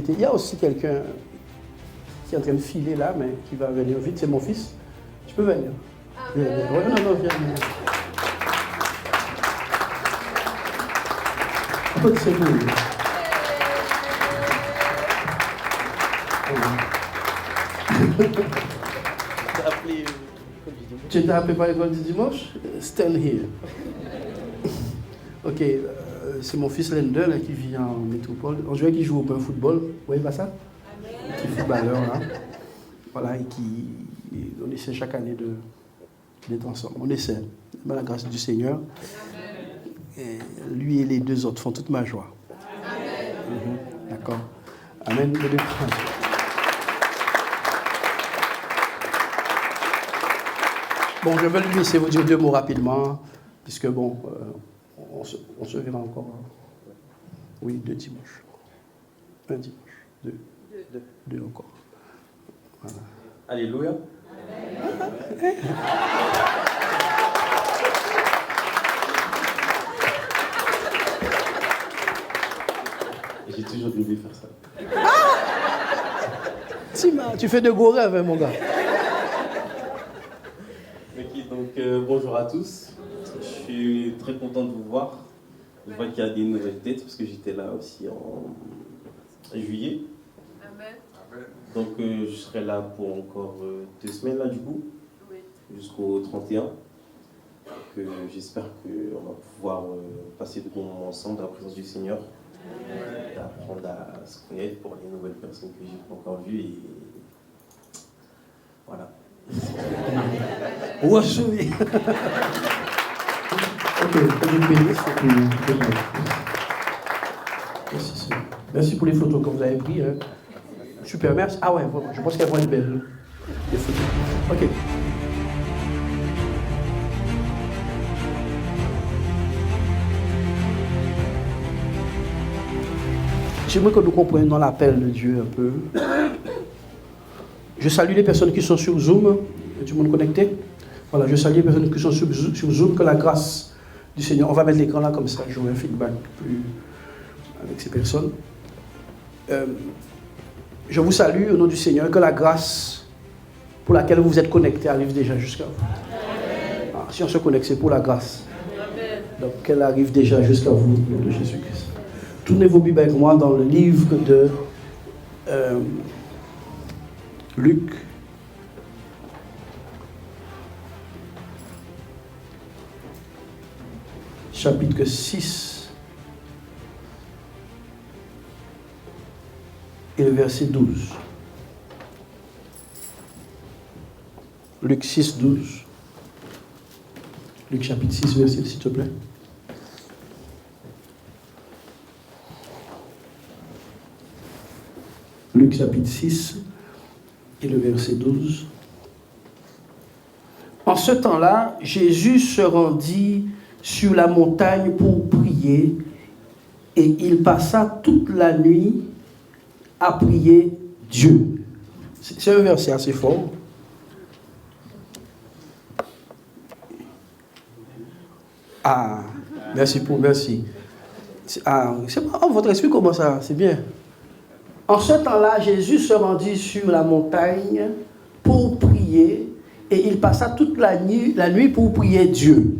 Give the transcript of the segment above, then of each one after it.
faciliter. Il y a aussi quelqu'un qui est en train de filer là, mais qui va venir vite. C'est mon fils. Tu peux venir. Viens, viens. Ouais, non, viens. C'est bon. Tu t'es appelé par l'école du dimanche? Stand here. Ok, c'est mon fils Lender là, qui vit en métropole. On dirait qu'il joue au point football. Vous voyez pas ça? Qui est footballeur là. Voilà, et on essaie chaque année d'être ensemble. On essaie, par la grâce du Seigneur. Et lui et les deux autres font toute ma joie. D'accord. Amen. Bon, je vais lui laisser vous dire 2 mots rapidement, puisque bon, on se verra encore. Oui, 2 dimanches. Un dimanche. 2 encore. Voilà. Alléluia. J'ai toujours voulu faire ça. Tu fais de gros rêves, hein, mon gars. Ok, donc bonjour à tous. Je suis très content de vous voir. Je vois qu'il y a des nouvelles têtes parce que j'étais là aussi en juillet. Amen. Donc je serai là pour encore 2 semaines là du coup, Oui. jusqu'au 31. Donc j'espère qu'on va pouvoir passer de bons moments ensemble dans la présence du Seigneur. Et apprendre à se connaître pour les nouvelles personnes que j'ai pas encore vues et voilà. Ouais, oui. Ok, je bénisse. Merci. Merci pour les photos que vous avez prises. Hein. Super, merci. Ah ouais, vraiment, je pense qu'elles vont être belles. Les photos. Ok. J'aimerais que nous comprenions l'appel de Dieu un peu. Je salue les personnes qui sont sur Zoom. Tout le monde connecté? Voilà, je salue les personnes qui sont sur Zoom. Que la grâce du Seigneur. On va mettre l'écran là comme ça. J'aurai un feedback plus avec ces personnes. Je vous salue au nom du Seigneur. Que la grâce pour laquelle vous êtes connectés arrive déjà jusqu'à vous. Ah, si on se connecte, c'est pour la grâce. Donc qu'elle arrive déjà jusqu'à vous, au nom de Jésus-Christ. Tournez vos Bibles avec moi dans le livre de Luc. Chapitre 6 et le verset 12. Luc 6, 12. Luc chapitre 6, verset, s'il te plaît. Luc chapitre 6 et le verset 12. En ce temps-là, Jésus se rendit sur la montagne pour prier et il passa toute la nuit à prier Dieu. C'est un verset assez fort. Ah, merci. Ah, c'est bon, votre esprit commence à... C'est bien. En ce temps-là, Jésus se rendit sur la montagne pour prier et il passa toute la nuit pour prier Dieu.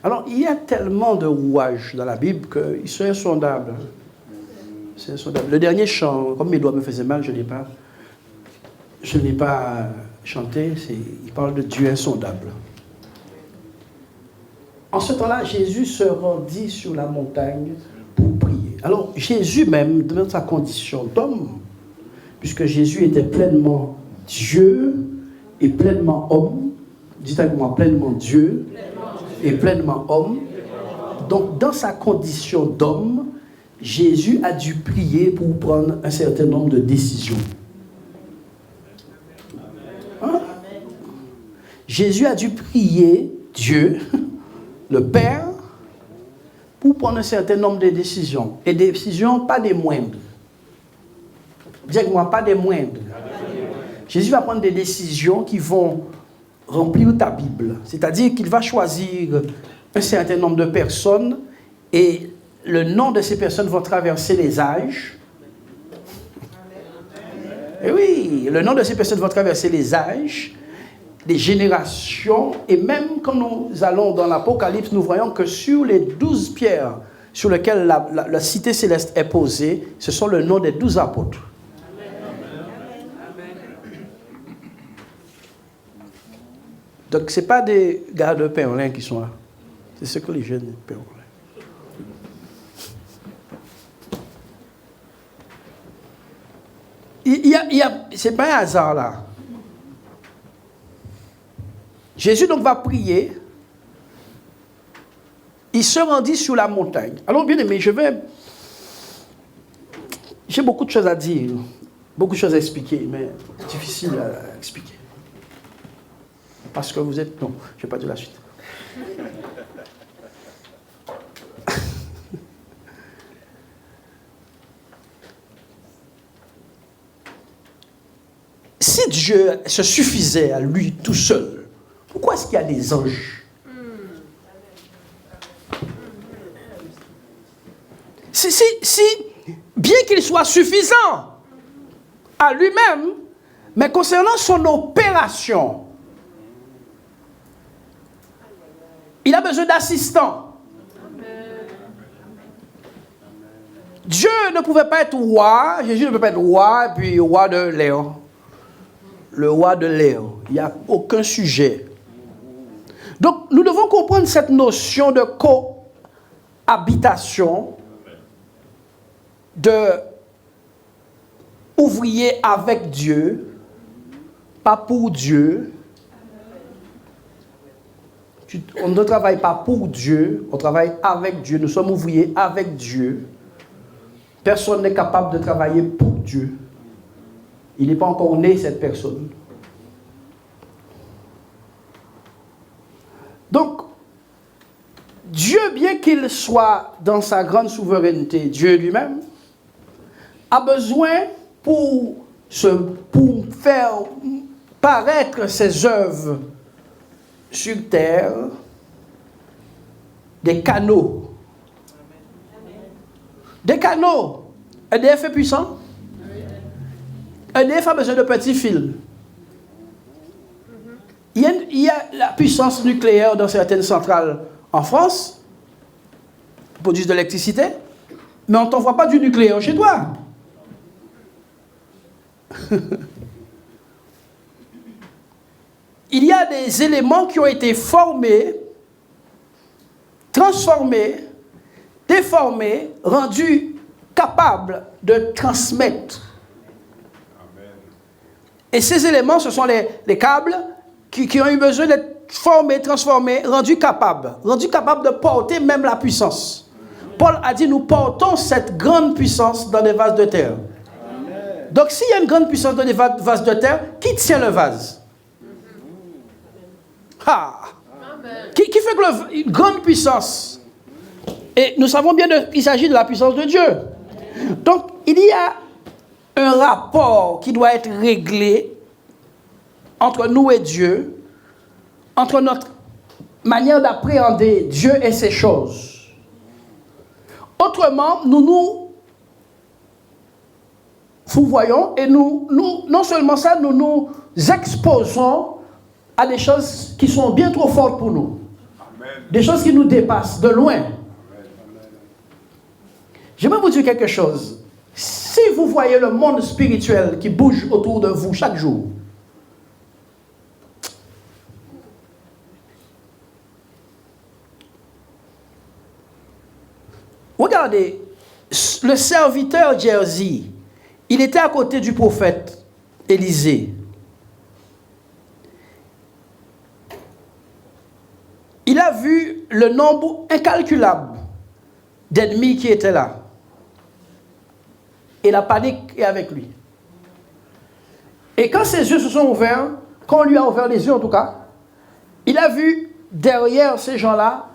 Alors, il y a tellement de rouages dans la Bible qu'ils sont insondables. C'est insondable. Le dernier chant, comme mes doigts me faisaient mal, je ne l'ai pas chanté, il parle de Dieu insondable. En ce temps-là, Jésus se rendit sur la montagne pour prier. Alors, Jésus même, dans sa condition d'homme, puisque Jésus était pleinement Dieu et pleinement homme, dites avec moi, pleinement Dieu et pleinement homme. Donc, dans sa condition d'homme, Jésus a dû prier pour prendre un certain nombre de décisions. Hein? Jésus a dû prier Dieu, le Père, pour prendre un certain nombre de décisions. Et des décisions, pas des moindres. Dis-moi, pas des moindres. Jésus va prendre des décisions qui vont remplir ta Bible. C'est-à-dire qu'il va choisir un certain nombre de personnes et le nom de ces personnes vont traverser les âges. Et oui, le nom de ces personnes vont traverser les âges, les générations, et même quand nous allons dans l'Apocalypse, nous voyons que sur les 12 pierres sur lesquelles la cité céleste est posée, ce sont le nom des 12 apôtres. Donc, ce n'est pas des gars de Perlin qui sont là. C'est ce que les jeunes de Perlin. Ce n'est pas un hasard là. Jésus donc va prier. Il se rendit sur la montagne. Alors bien aimé, j'ai beaucoup de choses à dire, beaucoup de choses à expliquer, mais difficile à expliquer. Parce que vous êtes... Non, je ne vais pas dire la suite. Si Dieu se suffisait à lui tout seul, pourquoi est-ce qu'il y a des anges? Si, bien qu'il soit suffisant à lui-même, mais concernant son opération, il a besoin d'assistants. Dieu ne pouvait pas être roi, Jésus ne peut pas être roi, et puis roi de Léon. Le roi de Léon. Il n'y a aucun sujet. Donc, nous devons comprendre cette notion de cohabitation, de ouvrier avec Dieu, pas pour Dieu. On ne travaille pas pour Dieu, on travaille avec Dieu. Nous sommes ouvriers avec Dieu. Personne n'est capable de travailler pour Dieu. Il n'est pas encore né, cette personne. Donc, Dieu, bien qu'il soit dans sa grande souveraineté, Dieu lui-même, a besoin pour faire paraître ses œuvres sur terre, des canaux. Des canaux. EDF est puissant. EDF a besoin de petits fils. Il y a la puissance nucléaire dans certaines centrales en France, qui produisent de l'électricité, mais on ne t'envoie pas du nucléaire chez toi. Il y a des éléments qui ont été formés, transformés, déformés, rendus capables de transmettre. Et ces éléments, ce sont les câbles qui ont eu besoin d'être formés, transformés, rendus capables de porter même la puissance. Paul a dit, nous portons cette grande puissance dans des vases de terre. Amen. Donc, s'il y a une grande puissance dans des vases de terre, qui tient le vase? Qui fait que une grande puissance? Et nous savons bien qu'il s'agit de la puissance de Dieu. Donc, il y a un rapport qui doit être réglé entre nous et Dieu, entre notre manière d'appréhender Dieu et ses choses. Autrement, nous voyons et nous, non seulement ça, nous nous exposons à des choses qui sont bien trop fortes pour nous. Amen. Des choses qui nous dépassent de loin. Amen. J'aimerais vous dire quelque chose. Si vous voyez le monde spirituel qui bouge autour de vous chaque jour, regardez, le serviteur Géasi, il était à côté du prophète Élisée. Il a vu le nombre incalculable d'ennemis qui étaient là. Et la panique est avec lui. Et quand ses yeux se sont ouverts, quand on lui a ouvert les yeux en tout cas, il a vu derrière ces gens-là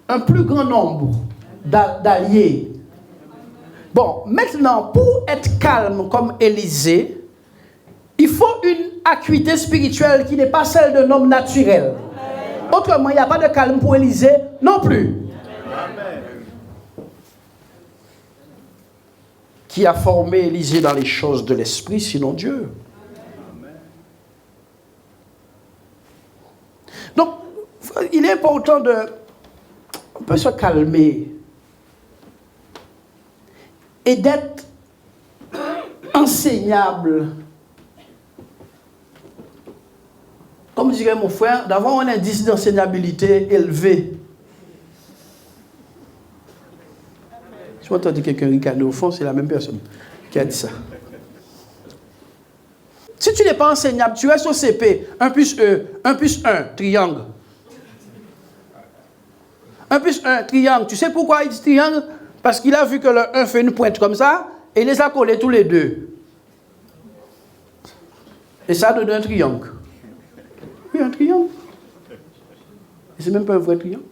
un plus grand nombre d'alliés. Bon, maintenant, pour être calme comme Élisée, il faut une acuité spirituelle qui n'est pas celle d'un homme naturel. Autrement, il n'y a pas de calme pour Élisée non plus. qui a formé Élisée dans les choses de l'esprit, sinon Dieu. Donc, il est important de un peu se calmer et d'être enseignable. Comme dirait mon frère, d'avoir un indice d'enseignabilité élevé. Je m'entends dire quelqu'un ricaner au fond, c'est la même personne qui a dit ça. Si tu n'es pas enseignable, tu restes au CP, 1 plus E, 1 plus 1, triangle. 1 plus 1, triangle. Tu sais pourquoi il dit triangle? Parce qu'il a vu que le 1 fait une pointe comme ça, et il les a collés tous les deux. Et ça donne un triangle. Oui, un triangle. Et c'est même pas un vrai triangle.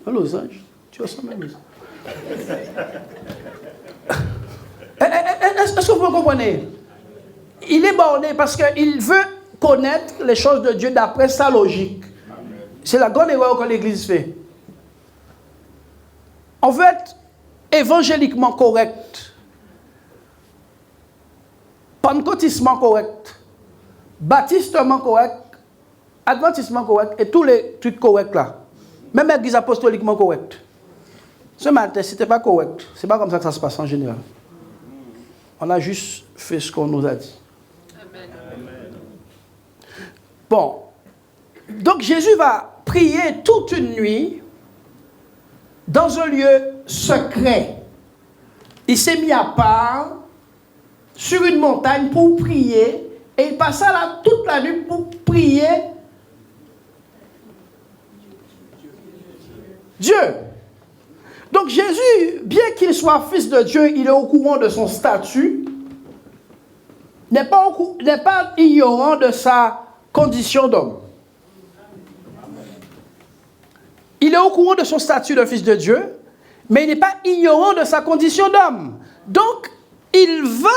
Un losange. Tu ressembles à un losange. Est-ce que vous comprenez? Il est borné parce qu'il veut connaître les choses de Dieu d'après sa logique. C'est la grande erreur que l'Église fait. On veut être évangéliquement correct, pentecôtistement correct, baptistement correct, adventistement correct et tous les trucs corrects là. Même l'église apostoliquement correcte. Ce matin, si c'était pas correct, c'est pas comme ça que ça se passe en général. On a juste fait ce qu'on nous a dit. Amen. Bon. Donc Jésus va prier toute une nuit dans un lieu secret. Il s'est mis à part sur une montagne pour prier et il passa là toute la nuit pour prier Dieu. Donc Jésus, bien qu'il soit fils de Dieu, il est au courant de son statut, n'est pas ignorant de sa condition d'homme. Il est au courant de son statut de fils de Dieu, mais il n'est pas ignorant de sa condition d'homme. Donc, il va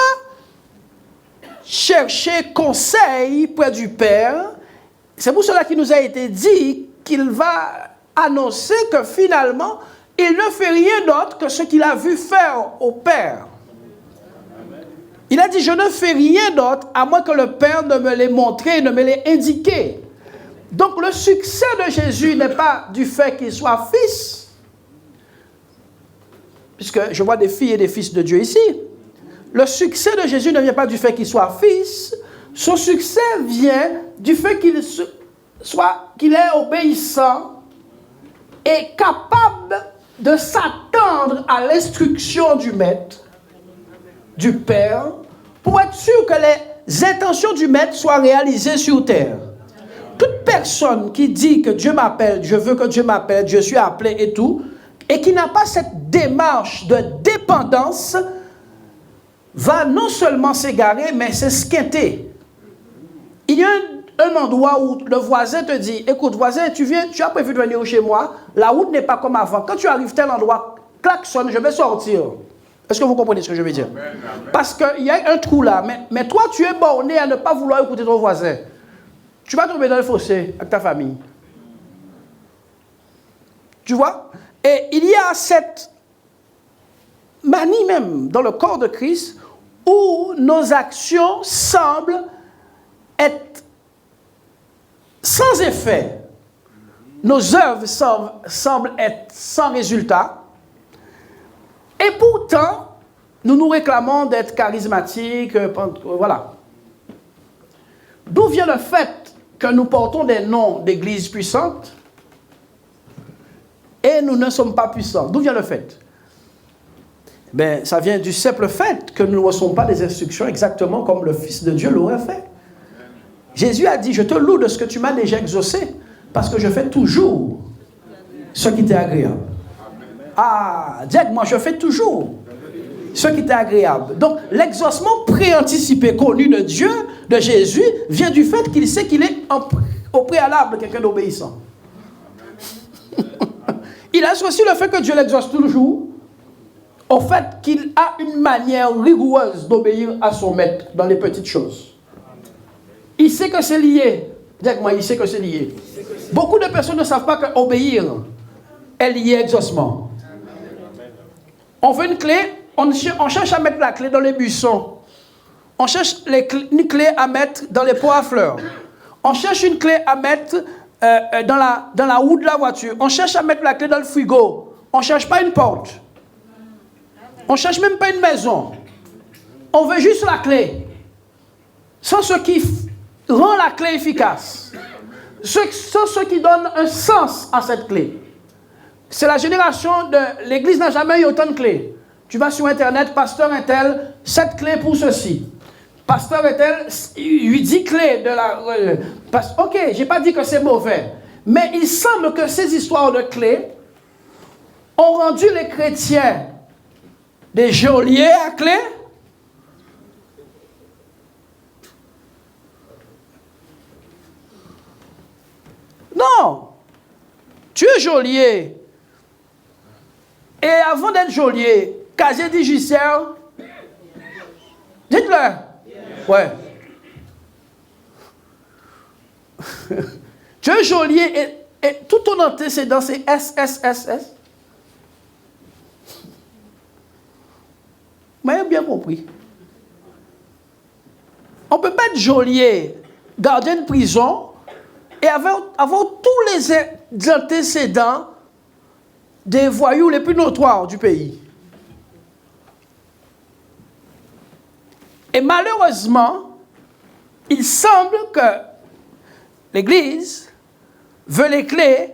chercher conseil près du Père. C'est pour cela qu'il nous a été dit qu'il va annoncer que finalement, il ne fait rien d'autre que ce qu'il a vu faire au Père. Il a dit, je ne fais rien d'autre à moins que le Père ne me l'ait montré, ne me l'ait indiqué. Donc le succès de Jésus n'est pas du fait qu'il soit fils, puisque je vois des filles et des fils de Dieu ici. Le succès de Jésus ne vient pas du fait qu'il soit fils, son succès vient du fait qu'il est obéissant et capable de s'attendre à l'instruction du maître, du Père, pour être sûr que les intentions du maître soient réalisées sur terre. Toute personne qui dit que Dieu m'appelle, je veux que Dieu m'appelle, je suis appelé et tout, et qui n'a pas cette démarche de dépendance, va non seulement s'égarer, mais s'esquinter. Il y a un endroit où le voisin te dit, écoute voisin, tu as prévu de venir chez moi, la route n'est pas comme avant. Quand tu arrives à tel endroit, klaxonne, je vais sortir. Est-ce que vous comprenez ce que je veux dire? Parce qu'il y a un trou là, mais toi tu es borné à ne pas vouloir écouter ton voisin. Tu vas tomber dans le fossé avec ta famille. Tu vois? Et il y a cette manie même dans le corps de Christ où nos actions semblent être sans effet. Nos œuvres semblent être sans résultat. Et pourtant, nous nous réclamons d'être charismatiques. Voilà. D'où vient le fait que nous portons des noms d'églises puissantes et nous ne sommes pas puissants? D'où vient le fait? Ben, ça vient du simple fait que nous ne recevons pas des instructions exactement comme le Fils de Dieu l'aurait fait. Jésus a dit, je te loue de ce que tu m'as déjà exaucé, parce que je fais toujours ce qui t'est agréable. Ah, dis-moi, je fais toujours ce qui t'est agréable. Donc, l'exaucement préanticipé, connu de Dieu, de Jésus, vient du fait qu'il sait qu'il est au préalable quelqu'un d'obéissant. Il associe le fait que Dieu l'exauce toujours au fait qu'il a une manière rigoureuse d'obéir à son maître dans les petites choses. Il sait que c'est lié. Dis-moi, il sait que c'est lié. Beaucoup de personnes ne savent pas qu'obéir est lié à exaucement. On veut une clé, on cherche à mettre la clé dans les buissons. On cherche une clé à mettre dans les pots à fleurs. On cherche une clé à mettre dans la roue de la voiture. On cherche à mettre la clé dans le frigo. On ne cherche pas une porte. On ne cherche même pas une maison. On veut juste la clé. Sans ce qui rend la clé efficace. Sans ce qui donne un sens à cette clé. C'est la génération de... L'Église n'a jamais eu autant de clés. Tu vas sur Internet, pasteur un-tel, 7 clés pour ceci. Pasteur un-tel, 10 clés de la... ok, je n'ai pas dit que c'est mauvais. Mais il semble que ces histoires de clés ont rendu les chrétiens des geôliers à clés. Non. Tu es geôlier. Et avant d'être geôlier, casier judiciaire, dites-le. Ouais. Tu es geôlier et tout ton antécédent, c'est SSSS. Vous m'avez bien compris. On ne peut pas être geôlier, gardien de prison, et avoir tous les antécédents des voyous les plus notoires du pays. Et malheureusement, il semble que l'Église veut les clés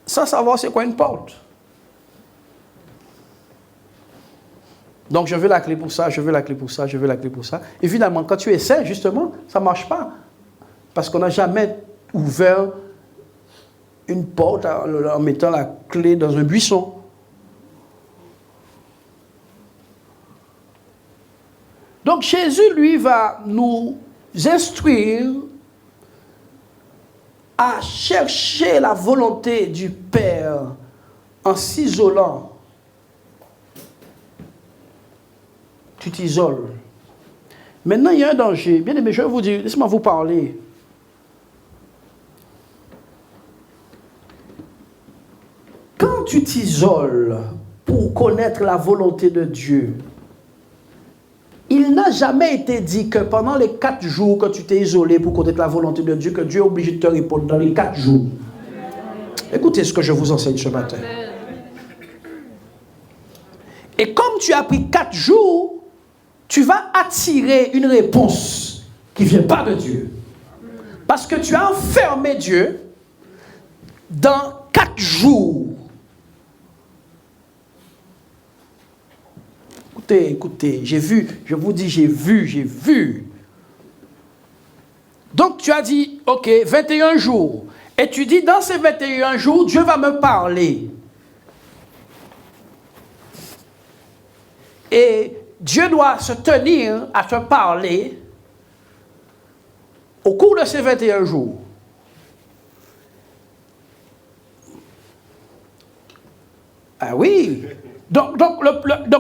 sans savoir c'est quoi une porte. Donc je veux la clé pour ça, je veux la clé pour ça, je veux la clé pour ça. Évidemment, quand tu essaies, justement, ça ne marche pas. Parce qu'on n'a jamais ouvert une porte en mettant la clé dans un buisson. Donc Jésus, lui, va nous instruire à chercher la volonté du Père en s'isolant. Tu t'isoles. Maintenant, il y a un danger. Bien aimé, je vais vous dire, laissez-moi vous parler. Quand tu t'isoles pour connaître la volonté de Dieu, il n'a jamais été dit que pendant les 4 jours que tu t'es isolé pour connaître la volonté de Dieu, que Dieu est obligé de te répondre dans les 4 jours. Écoutez ce que je vous enseigne ce matin. Et comme tu as pris 4 jours, tu vas attirer une réponse qui ne vient pas de Dieu. Parce que tu as enfermé Dieu dans 4 jours. Écoutez, j'ai vu, je vous dis, j'ai vu. Donc tu as dit, ok, 21 jours. Et tu dis, dans ces 21 jours, Dieu va me parler. Et Dieu doit se tenir à te parler au cours de ces 21 jours. Ah oui. Donc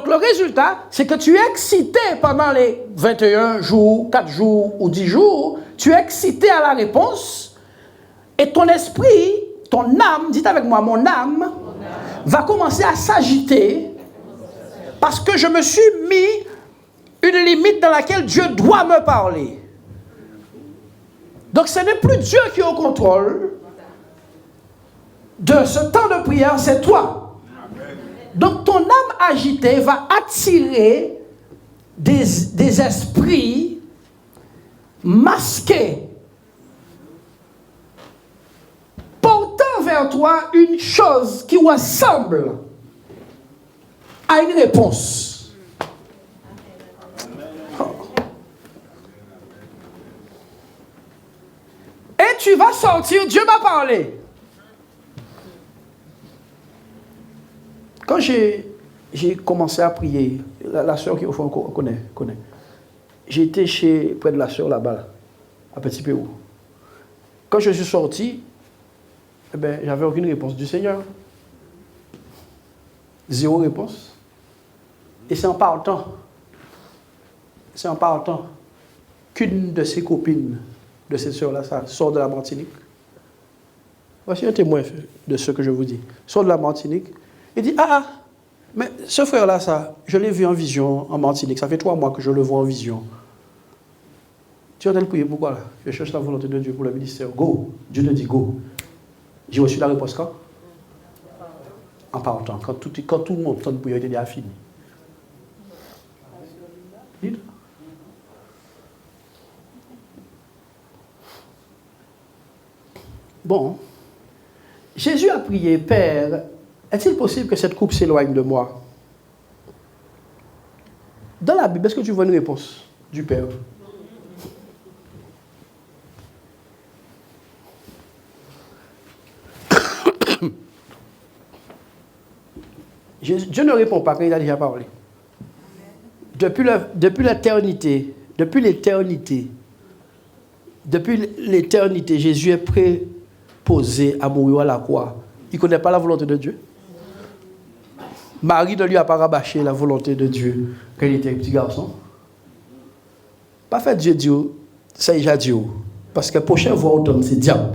le résultat, c'est que tu es excité pendant les 21 jours, 4 jours ou 10 jours. Tu es excité à la réponse. Et ton esprit, ton âme, dites avec moi, mon âme, va commencer à s'agiter. Parce que je me suis mis une limite dans laquelle Dieu doit me parler. Donc ce n'est plus Dieu qui est au contrôle de ce temps de prière, c'est toi. Donc ton âme agitée va attirer des esprits masqués, portant vers toi une chose qui ressemble à une réponse. Et tu vas sortir, Dieu m'a parlé. Quand j'ai commencé à prier, la soeur qui au fond connaît. J'ai été près de la soeur là-bas, à Petit Pérou. Quand je suis sorti, j'avais aucune réponse du Seigneur. 0 réponse. Et c'est en partant qu'une de ses copines, de cette soeur-là, ça sort de la Martinique. Voici un témoin de ce que je vous dis. Ils sont de la Martinique. Il dit, mais ce frère-là, ça, je l'ai vu en vision en Martinique. Ça fait 3 mois que je le vois en vision. Tu es en train de prier, pourquoi là? Je cherche la volonté de Dieu pour le ministère. Go. Dieu te dit go. J'ai reçu la réponse quand? En partant. Quand tout le monde tente de prier, il était déjà fini. Dites. Bon. Jésus a prié, Père, est-il possible que cette coupe s'éloigne de moi? Dans la Bible, est-ce que tu vois une réponse du Père? Dieu ne répond pas quand il a déjà parlé. Depuis l'éternité, Jésus est préposé à mourir à la croix. Il ne connaît pas la volonté de Dieu. Marie ne lui a pas rabâché la volonté de Dieu quand il était un petit garçon. Pas fait Dieu dire, ça y est, Dieu. Parce que la prochaine voix automne, c'est diable.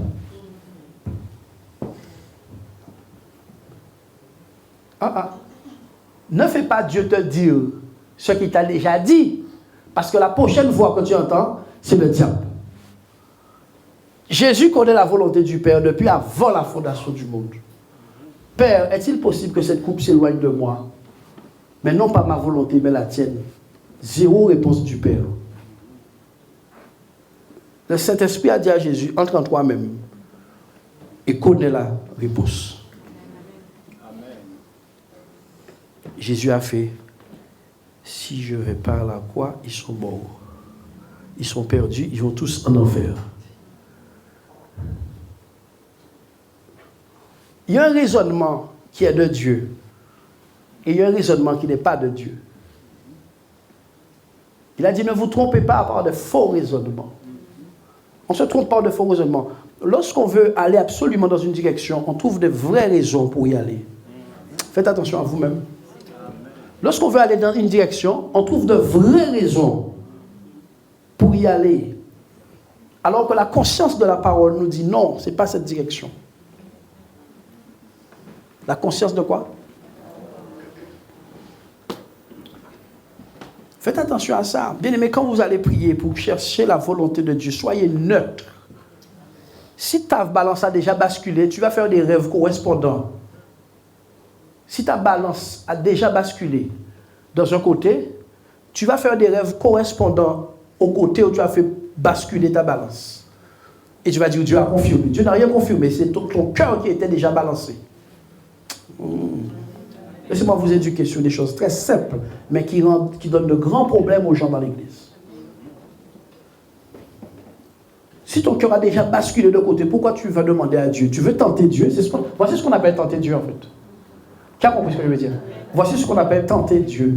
Ne fais pas Dieu te dire ce qu'il t'a déjà dit. Parce que la prochaine voix que tu entends, c'est le diable. Jésus connaît la volonté du Père depuis avant la fondation du monde. Père, est-il possible que cette coupe s'éloigne de moi? Mais non pas ma volonté, mais la tienne. 0 réponse du Père. Le Saint-Esprit a dit à Jésus, entre en toi-même et connais la réponse. Jésus a fait, si je vais par la croix, ils sont morts. Ils sont perdus, ils vont tous en enfer. Il y a un raisonnement qui est de Dieu et il y a un raisonnement qui n'est pas de Dieu. Il a dit, ne vous trompez pas par de faux raisonnements. On ne se trompe pas de faux raisonnements. Lorsqu'on veut aller absolument dans une direction, on trouve de vraies raisons pour y aller. Faites attention à vous-même. Lorsqu'on veut aller dans une direction, on trouve de vraies raisons pour y aller. Alors que la conscience de la parole nous dit non, ce n'est pas cette direction. La conscience de quoi? Faites attention à ça. Bien aimé, quand vous allez prier pour chercher la volonté de Dieu, soyez neutre. Si ta balance a déjà basculé, tu vas faire des rêves correspondants. Si ta balance a déjà basculé dans un côté, tu vas faire des rêves correspondants au côté où tu as fait basculer ta balance. Et tu vas dire, Dieu a confirmé. Dieu n'a rien confirmé, c'est ton cœur qui était déjà balancé. Laissez-moi vous éduquer sur des choses très simples, mais qui donnent de grands problèmes aux gens dans l'église. Si ton cœur a déjà basculé de côté, pourquoi tu vas demander à Dieu? Tu veux tenter Dieu? Voici ce qu'on appelle tenter Dieu en fait. Qui a compris ce que je veux dire? Voici ce qu'on appelle tenter Dieu.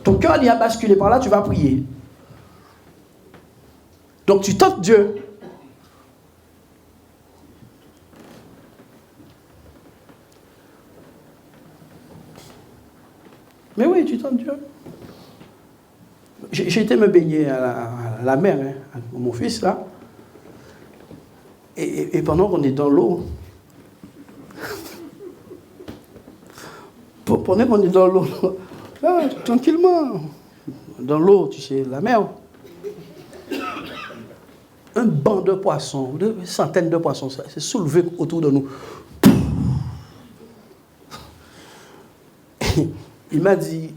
Ton cœur y a basculé par là, tu vas prier. Donc tu tentes Dieu. Mais oui, tu tentes Dieu. J'ai été me baigner à la mer, avec mon fils là. Et pendant qu'on est dans l'eau, pendant qu'on est dans l'eau, tranquillement, dans l'eau, tu sais, la mer, un banc de poissons, des centaines de poissons, ça s'est soulevé autour de nous. Il m'a dit,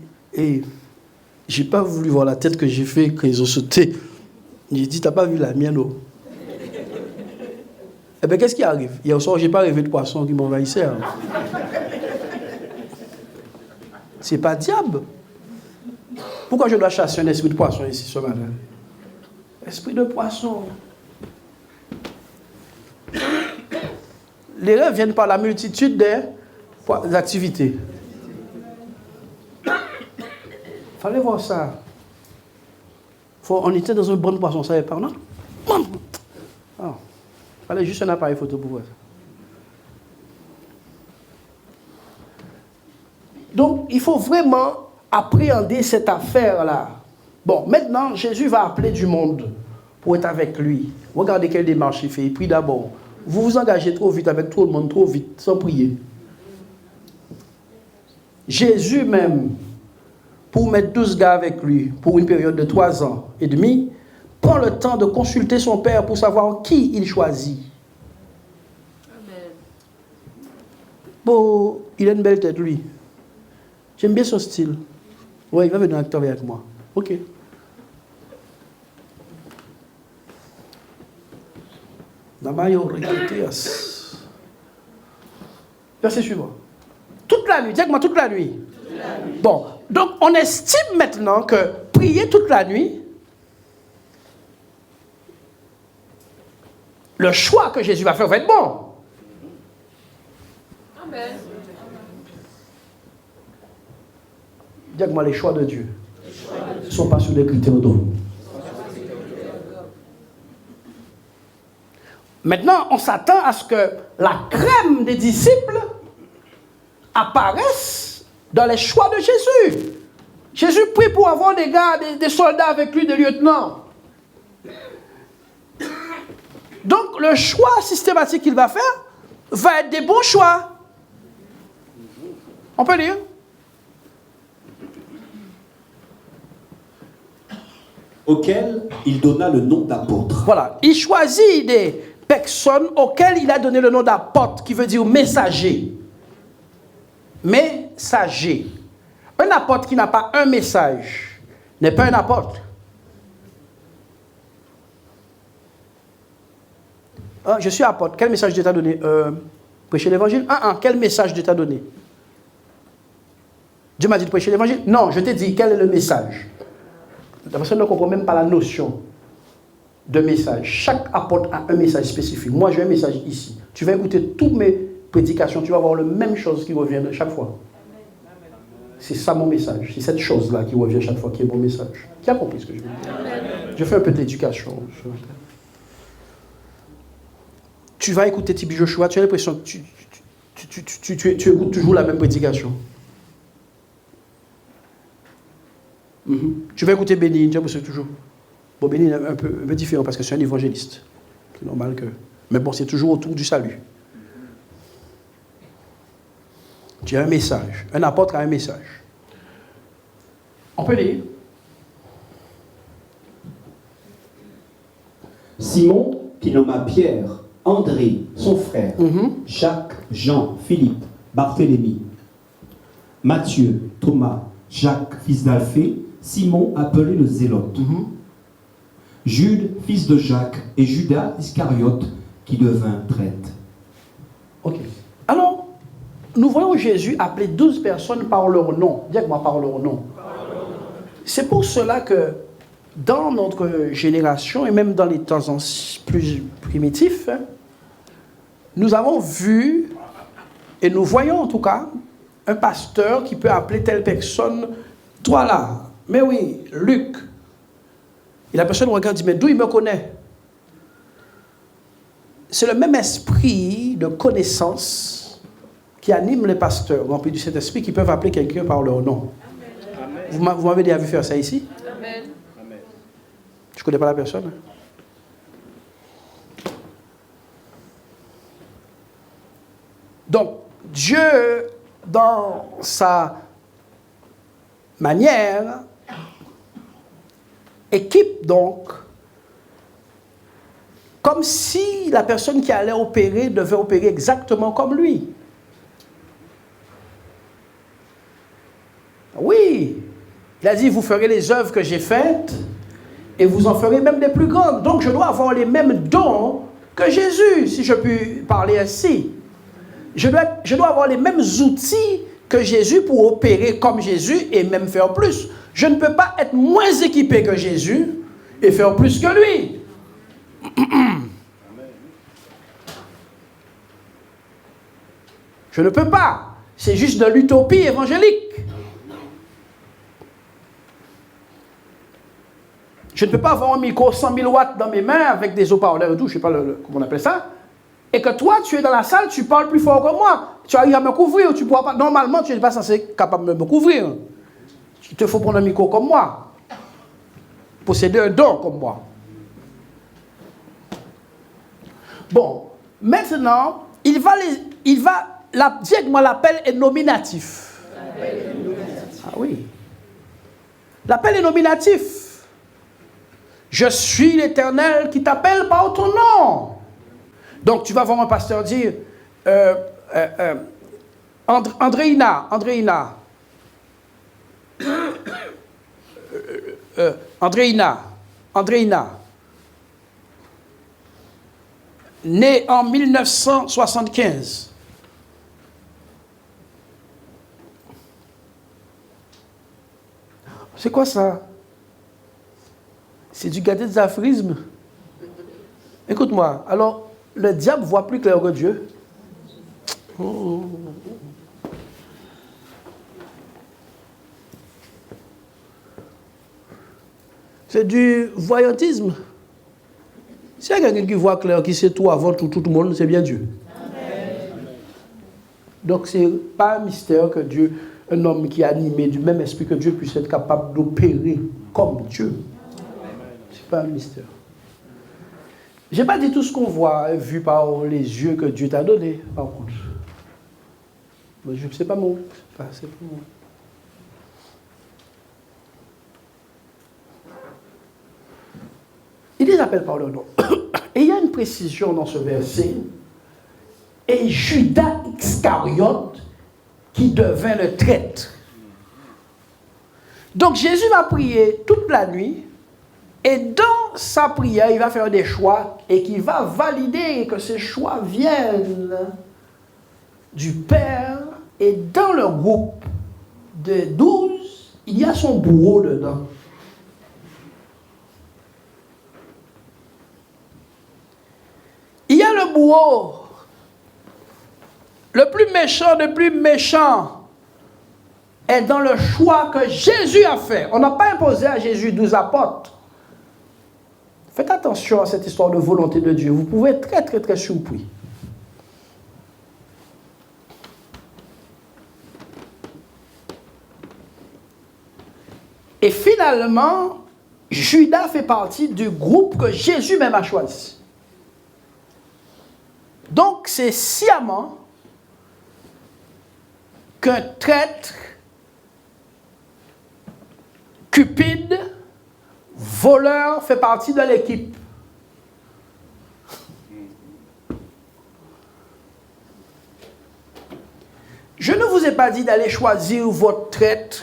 j'ai pas voulu voir la tête que j'ai fait quand ils ont sauté. J'ai dit, t'as pas vu la mienne, oh. Eh bien, qu'est-ce qui arrive? Hier soir, j'ai pas rêvé de poisson qui m'envahissait. Hein. C'est pas diable. Pourquoi je dois chasser un esprit de poisson ici ce matin? Esprit de poisson. Les rêves viennent par la multitude des activités. Fallait voir ça. On était dans un bon poisson, ça savait pas, non? Fallait juste un appareil photo pour voir ça. Donc, il faut vraiment appréhender cette affaire-là. Bon, maintenant, Jésus va appeler du monde pour être avec lui. Regardez quelle démarche il fait. Il prie d'abord vous vous engagez trop vite avec tout le monde, trop vite, sans prier. Jésus même, pour mettre 12 gars avec lui, pour une période de 3 ans et demi, prend le temps de consulter son Père pour savoir qui il choisit. Amen. Bon, il a une belle tête, lui. J'aime bien son style. Oui, il va venir acteur avec moi. Ok. Verset suivant. Toute la nuit, dis-moi toute la nuit. Bon, donc on estime maintenant que prier toute la nuit, le choix que Jésus va faire va être bon. Amen. Dis-moi les choix de Dieu ne sont pas sous les critères d'homme. Maintenant, on s'attend à ce que la crème des disciples apparaisse dans les choix de Jésus. Jésus prie pour avoir des gars, des soldats avec lui, des lieutenants. Donc, le choix systématique qu'il va faire va être des bons choix. On peut lire. Auquel il donna le nom d'apôtre. Voilà, il choisit des personnes auxquelles il a donné le nom d'apôtre, qui veut dire messager. Messager. Un apôtre qui n'a pas un message n'est pas un apôtre. Ah, je suis apôtre. Quel message Dieu t'a donné? Prêcher l'évangile? Quel message Dieu t'a donné? Dieu m'a dit de prêcher l'évangile? Non, je t'ai dit quel est le message. La personne ne comprend même pas la notion de message. Chaque apôtre a un message spécifique. Moi, j'ai un message ici. Tu vas écouter toutes mes prédications, tu vas avoir la même chose qui revient chaque fois. C'est ça mon message. C'est cette chose-là qui revient chaque fois qui est mon message. Qui a compris ce que je veux dire? Je fais un peu d'éducation. Tu vas écouter Tibi Joshua, tu as l'impression que tu écoutes toujours la même prédication. Tu vas écouter Béni, tu as l'impression toujours. Bon, Béni est un peu différent parce que c'est un évangéliste. C'est normal que... Mais bon, c'est toujours autour du salut. Tu as un message. Un apôtre a un message. On peut lire. Simon, qui nomma Pierre, André, son frère, Jacques, Jean, Philippe, Barthélemy, Matthieu, Thomas, Jacques, fils d'Alphée, Simon, appelé le Zélote, Jude, fils de Jacques, et Judas Iscariote, qui devint traître. Ok. Alors, nous voyons Jésus appeler 12 personnes par leur nom. Dis-moi par leur nom. C'est pour cela que dans notre génération, et même dans les temps plus primitifs, nous avons vu, et nous voyons en tout cas, un pasteur qui peut appeler telle personne, toi là, mais oui, Luc. Et la personne regarde et dit, mais d'où il me connaît? C'est le même esprit de connaissance qui anime les pasteurs remplis du Saint-Esprit qui peuvent appeler quelqu'un par leur nom. Vous m'avez déjà vu faire ça ici? Amen. Je ne connais pas la personne. Donc, Dieu, dans sa manière, équipe donc, comme si la personne qui allait opérer devait opérer exactement comme lui. Oui, il a dit, vous ferez les œuvres que j'ai faites et vous en ferez même des plus grandes. Donc je dois avoir les mêmes dons que Jésus, si je puis parler ainsi. Je dois avoir les mêmes outils que Jésus pour opérer comme Jésus et même faire plus. Je ne peux pas être moins équipé que Jésus et faire plus que lui. Je ne peux pas. C'est juste de l'utopie évangélique. Je ne peux pas avoir un micro 100 000 watts dans mes mains avec des haut-parleurs et tout, je ne sais pas comment on appelle ça. Et que toi, tu es dans la salle, tu parles plus fort que moi. Tu arrives à me couvrir, tu pourras pas. Normalement, tu n'es pas censé capable de me couvrir. Il te faut prendre un micro comme moi. Posséder un don comme moi. Bon, Maintenant, directement l'appel est nominatif. Ah oui. L'appel est nominatif. Je suis l'Éternel qui t'appelle par ton nom. Donc tu vas voir un pasteur dire, Andréina, née en 1975. C'est quoi ça? C'est du gâté des aphorismes. Écoute-moi, alors, le diable voit plus clair que Dieu. Oh. C'est du voyantisme. S'il y a quelqu'un qui voit clair, qui sait tout avant tout le monde, c'est bien Dieu. Amen. Donc, ce n'est pas un mystère que Dieu, un homme qui est animé du même esprit que Dieu, puisse être capable d'opérer comme Dieu. Ce n'est pas un mystère. Je n'ai pas dit tout ce qu'on voit, vu par les yeux que Dieu t'a donné, par contre. Ce n'est pas mon. C'est pas mon. Il les appelle par leur nom. Et il y a une précision dans ce verset. Et Judas Iscariote qui devint le traître. Donc Jésus va prier toute la nuit. Et dans sa prière, il va faire des choix et qui va valider que ces choix viennent du Père. Et dans le groupe de 12, il y a son bourreau dedans. Il y a le bourreau, le plus méchant est dans le choix que Jésus a fait. On n'a pas imposé à Jésus 12 apôtres. Faites attention à cette histoire de volonté de Dieu. Vous pouvez être très, très, très surpris. Et finalement, Judas fait partie du groupe que Jésus même a choisi. Donc, c'est sciemment qu'un traître, cupide, voleur fait partie de l'équipe. Je ne vous ai pas dit d'aller choisir votre traître,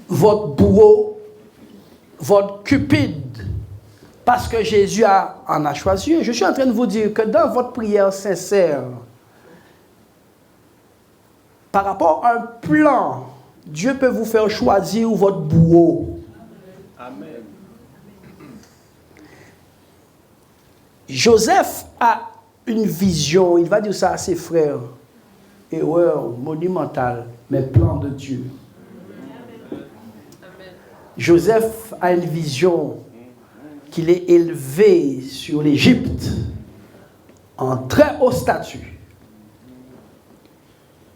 votre bourreau, votre cupide, parce que Jésus en a choisi. Je suis en train de vous dire que dans votre prière sincère, par rapport à un plan, Dieu peut vous faire choisir votre bourreau. Amen. Joseph a une vision, il va dire ça à ses frères. Erreur monumentale, mais plan de Dieu. Amen. Joseph a une vision qu'il est élevé sur l'Égypte en très haut statut.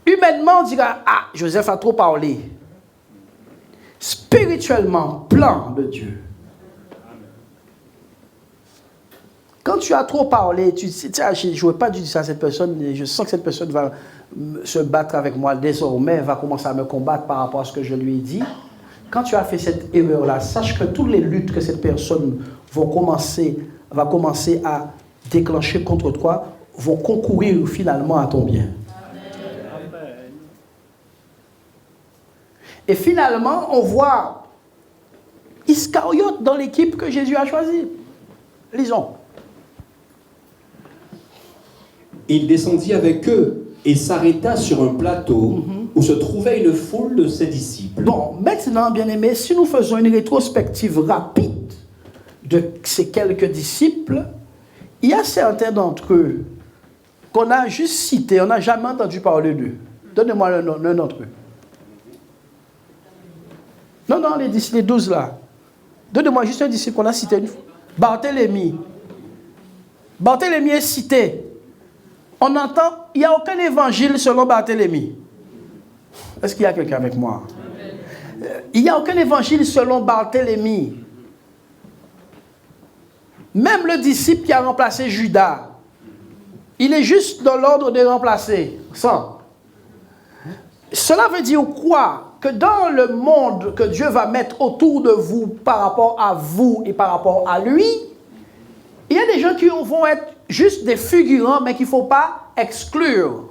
Humainement, on dira, ah, Joseph a trop parlé. Spirituellement, plan de Dieu. Quand tu as trop parlé, tu dis, je n'aurais pas dû dire ça à cette personne, je sens que cette personne va se battre avec moi désormais, va commencer à me combattre par rapport à ce que je lui ai dit. Quand tu as fait cette erreur-là, sache que toutes les luttes que cette personne va commencer à déclencher contre toi vont concourir finalement à ton bien. Amen. Et finalement, on voit Iscariote dans l'équipe que Jésus a choisie. Lisons. Il descendit avec eux et s'arrêta sur un plateau où se trouvait une foule de ses disciples. Bon, maintenant, bien-aimés, si nous faisons une rétrospective rapide de ces quelques disciples, il y a certains d'entre eux qu'on a juste cités, on n'a jamais entendu parler d'eux. Donnez-moi l'un d'entre eux. Non, les 12 là. Donnez-moi juste un disciple qu'on a cité une fois. Barthélemy. Barthélemy est cité. On entend, il n'y a aucun évangile selon Barthélemy. Est-ce qu'il y a quelqu'un avec moi? Il n'y a aucun évangile selon Barthélemy. Même le disciple qui a remplacé Judas, Il est juste dans l'ordre des remplacés. Ça. Cela veut dire quoi? Que dans le monde que Dieu va mettre autour de vous par rapport à vous et par rapport à lui, il y a des gens qui vont être juste des figurants, mais qu'il ne faut pas exclure.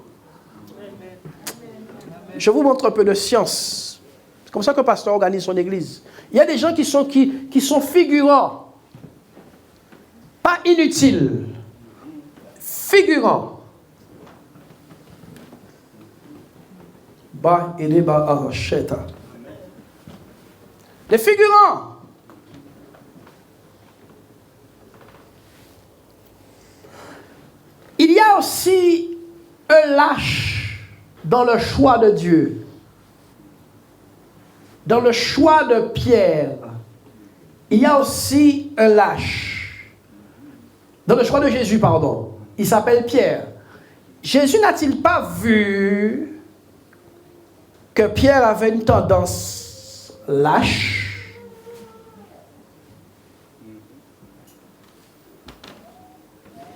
Je vous montre un peu de science. C'est comme ça que le pasteur organise son église. Il y a des gens qui sont figurants. Pas inutiles. Figurants. Les figurants. Il y a aussi un lâche dans le choix de Dieu. Dans le choix de Pierre, il y a aussi un lâche. Dans le choix de Jésus, pardon. Il s'appelle Pierre. Jésus n'a-t-il pas vu que Pierre avait une tendance lâche?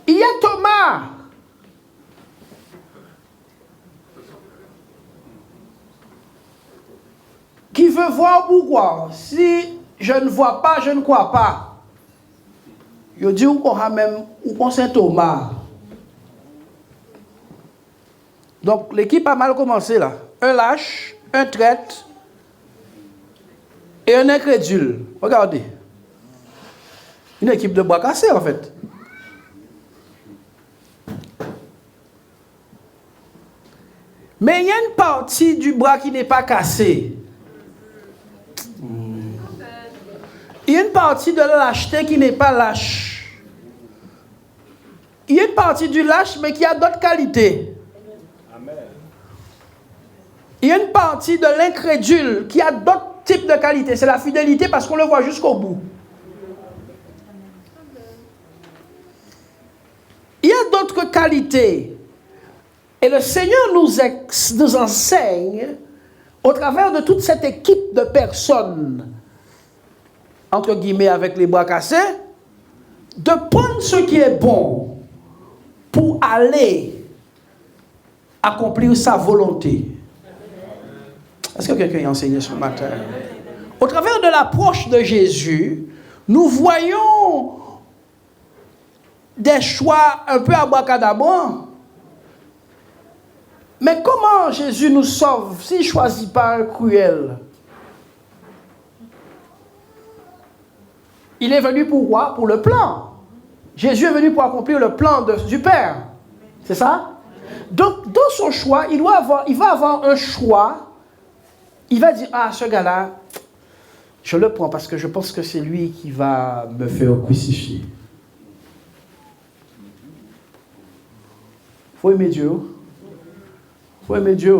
Il y a Thomas. Qui veut voir pourquoi? Si je ne vois pas, je ne crois pas. Je dis qu'on a même ou Saint Thomas. Donc l'équipe a mal commencé là. Un lâche, un traître et un incrédule. Regardez. Une équipe de bras cassés en fait. Mais il y a une partie du bras qui n'est pas cassée. Il y a une partie de la lâcheté qui n'est pas lâche. Il y a une partie du lâche, mais qui a d'autres qualités. Il y a une partie de l'incrédule qui a d'autres types de qualités. C'est la fidélité parce qu'on le voit jusqu'au bout. Il y a d'autres qualités. Et le Seigneur nous enseigne, au travers de toute cette équipe de personnes, entre guillemets avec les bras cassés, de prendre ce qui est bon pour aller accomplir sa volonté. Est-ce que quelqu'un a enseigné ce matin? Au travers de l'approche de Jésus, nous voyons des choix un peu abracadabra. Mais comment Jésus nous sauve s'il ne choisit pas un cruel? Il est venu pour quoi? Pour le plan. Jésus est venu pour accomplir le plan du Père. C'est ça? Donc, dans son choix, il va avoir un choix. Il va dire, ah, ce gars-là, je le prends parce que je pense que c'est lui qui va me faire crucifier. Il faut aimer Dieu. Il faut aimer Dieu.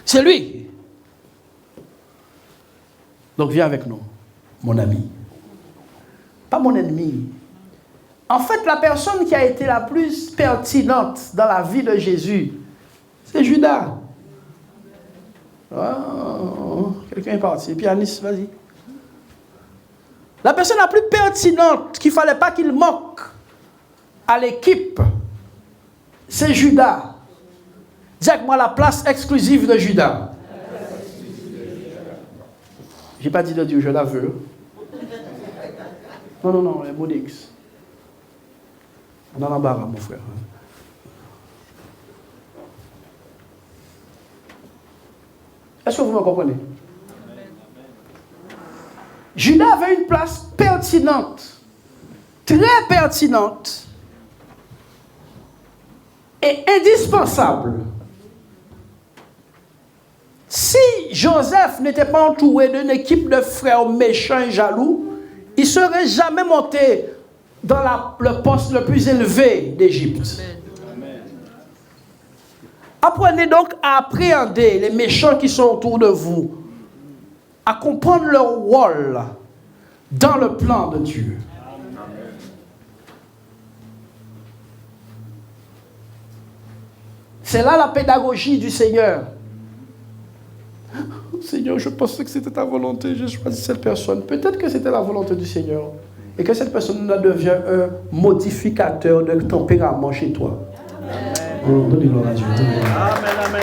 C'est lui. Donc viens avec nous, mon ami. Pas mon ennemi. En fait, la personne qui a été la plus pertinente dans la vie de Jésus, c'est Judas. Oh, quelqu'un est parti. Pianiste, vas-y. La personne la plus pertinente qu'il ne fallait pas qu'il manque à l'équipe, c'est Judas. Dis avec moi la place exclusive de Judas. Je n'ai pas dit de Dieu, je la veux. Non, les Monix. On a l'embarras, mon frère. Est-ce que vous me comprenez? Judas avait une place pertinente, très pertinente et indispensable. Si Joseph n'était pas entouré d'une équipe de frères méchants et jaloux, il ne serait jamais monté dans le poste le plus élevé d'Égypte. Apprenez donc à appréhender les méchants qui sont autour de vous, à comprendre leur rôle dans le plan de Dieu. C'est là la pédagogie du Seigneur. Seigneur, je pensais que c'était ta volonté, j'ai choisi cette personne. Peut-être que c'était la volonté du Seigneur. et que cette personne-là devient un modificateur de tempérament chez toi. Donnez gloire à Dieu. Amen.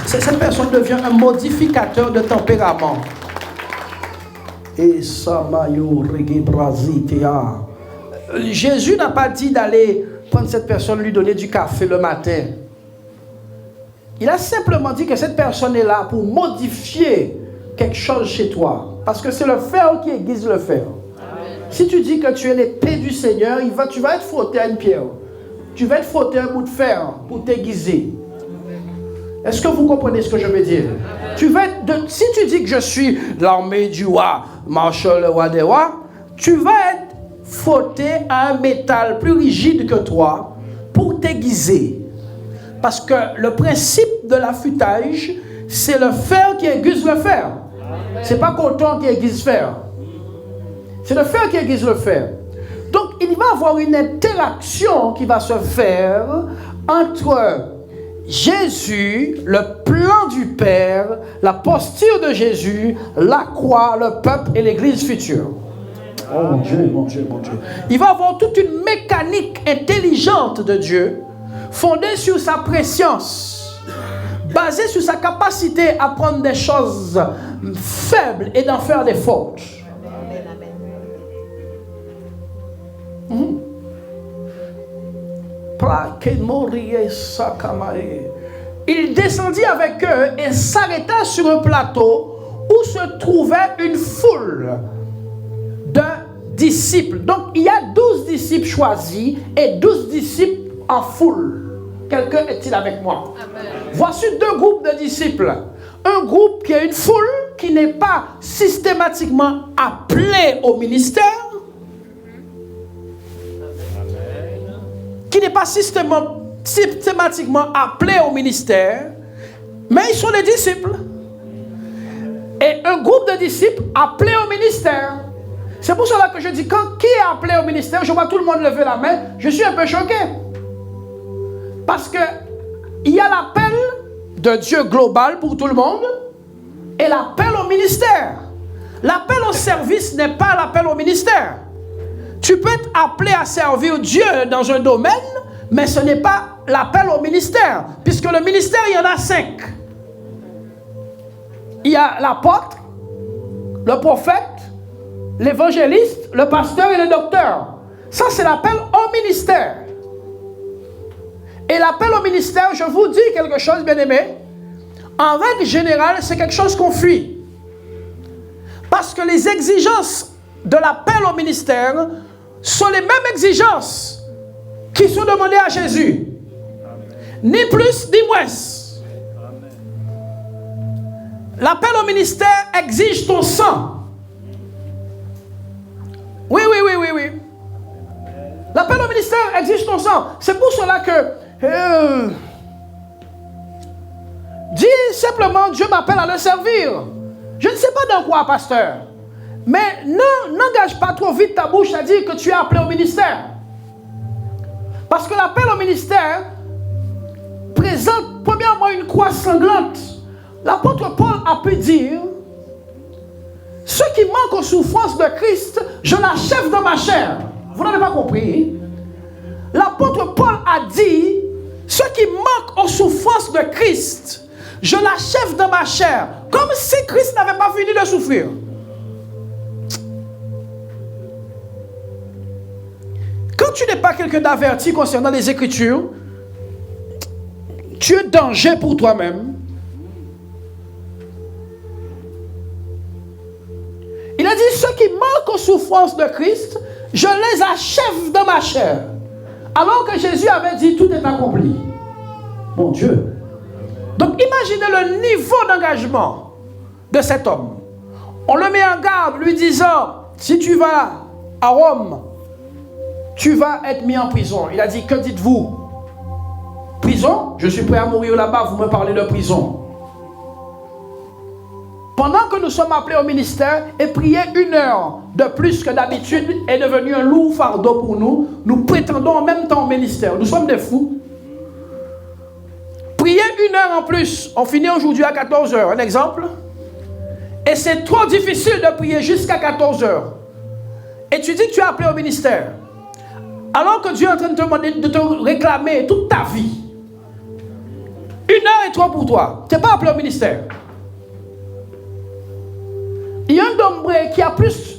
Cette personne devient un modificateur de tempérament. Et Samayo Reggae Brazitea. Jésus n'a pas dit d'aller prendre cette personne, lui donner du café le matin. Il a simplement dit que cette personne est là pour modifier quelque chose chez toi. Parce que c'est le fer qui aiguise le fer. Amen. Si tu dis que tu es l'épée du Seigneur, tu vas être frotté à une pierre. Tu vas être frotté à un bout de fer pour t'aiguiser. Est-ce que vous comprenez ce que je veux dire? Si tu dis que je suis l'armée du roi, Marshal le roi des rois, tu vas être frotté à un métal plus rigide que toi pour t'aiguiser. Parce que le principe de l'affûtage, c'est le fer qui aiguise le fer. C'est pas coton qui aiguise fer. C'est le fer qui aiguise le fer. Donc, il va y avoir une interaction qui va se faire entre Jésus, le plan du Père, la posture de Jésus, la croix, le peuple et l'Église future. Oh mon Dieu, mon Dieu, mon Dieu. Il va y avoir toute une mécanique intelligente de Dieu, fondée sur sa préscience, basée sur sa capacité à prendre des choses faibles et d'en faire des fautes. Il descendit avec eux et s'arrêta sur un plateau où se trouvait une foule de disciples. Donc il y a 12 disciples choisis et 12 disciples en foule. Quelqu'un est-il avec moi? Amen. Voici deux groupes de disciples. Un groupe qui est une foule qui n'est pas systématiquement appelé au ministère, qui n'est pas systématiquement appelé au ministère, mais ils sont des disciples. Et un groupe de disciples appelés au ministère. C'est pour cela que je dis, quand qui est appelé au ministère, je vois tout le monde lever la main, je suis un peu choqué. Parce que il y a l'appel de Dieu global pour tout le monde et l'appel au ministère. L'appel au service n'est pas l'appel au ministère. Tu peux être appelé à servir Dieu dans un domaine, mais ce n'est pas l'appel au ministère, puisque le ministère, il y en a 5. Il y a l'apôtre, le prophète, l'évangéliste, le pasteur et le docteur. Ça, c'est l'appel au ministère. Et l'appel au ministère, je vous dis quelque chose, bien-aimé. En règle générale, c'est quelque chose qu'on fuit. Parce que les exigences de l'appel au ministère sont les mêmes exigences qui sont demandées à Jésus. Ni plus, ni moins. L'appel au ministère exige ton sang. Oui. L'appel au ministère exige ton sang. C'est pour cela que dis simplement, Dieu m'appelle à le servir. Je ne sais pas dans quoi, pasteur. Mais n'engage pas trop vite ta bouche à dire que tu es appelé au ministère. Parce que l'appel au ministère présente premièrement une croix sanglante. L'apôtre Paul a pu dire: ceux qui manquent aux souffrances de Christ, je l'achève dans ma chair. Vous n'avez pas compris? L'apôtre Paul a dit: ceux qui manquent aux souffrances de Christ, je l'achève dans ma chair. Comme si Christ n'avait pas fini de souffrir. Quand tu n'es pas quelqu'un d'averti concernant les Écritures, tu es danger pour toi-même. Il a dit: ceux qui manquent aux souffrances de Christ, je les achève dans ma chair. Alors que Jésus avait dit: tout est accompli. Mon Dieu. Donc imaginez le niveau d'engagement de cet homme. On le met en garde, lui disant: si tu vas à Rome, tu vas être mis en prison. Il a dit: que dites-vous? Prison? Je suis prêt à mourir là-bas, vous me parlez de prison. Pendant que nous sommes appelés au ministère, et prier 1 heure de plus que d'habitude est devenu un lourd fardeau pour nous, nous prétendons en même temps au ministère. Nous sommes des fous. Prier 1 heure en plus, on finit aujourd'hui à 14 heures, un exemple. Et c'est trop difficile de prier jusqu'à 14 heures. et tu dis que tu es appelé au ministère, alors que Dieu est en train de te demander, de te réclamer toute ta vie, 1 heure et 3 pour toi, tu n'es pas appelé au ministère. Il y a un dombré qui a plus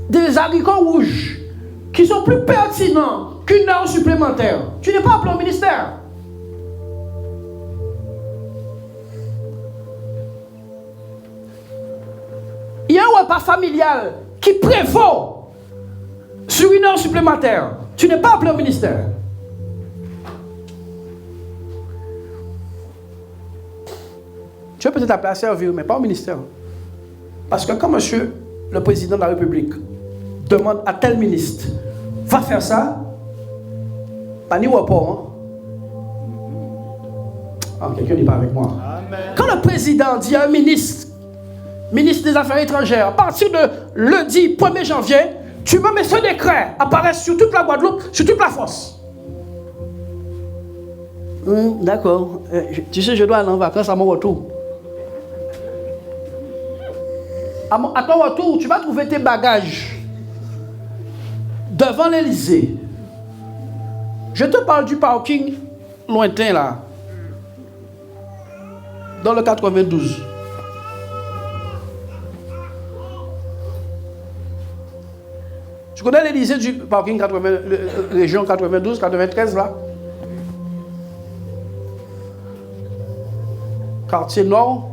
des haricots rouges qui sont plus pertinents qu'1 heure supplémentaire. Tu n'es pas appelé au ministère. Il y a un repas familial qui prévaut sur 1 heure supplémentaire. Tu n'es pas appelé au ministère. Tu es peut-être appelé à servir, mais pas au ministère. Parce que quand monsieur, le président de la République, demande à tel ministre, va faire ça, pas ni rapport. Hein? Quelqu'un n'est pas avec moi. Amen. Quand le président dit à un ministre des Affaires étrangères, à partir de lundi 1er janvier, tu me mets ce décret, apparaît sur toute la Guadeloupe, sur toute la France. D'accord. Tu sais, je dois aller en vacances à mon retour. À ton retour, tu vas trouver tes bagages devant l'Élysée. Je te parle du parking lointain là, dans le 92. Tu connais l'Élysée du parking 80, région 92, 93 là? Quartier Nord.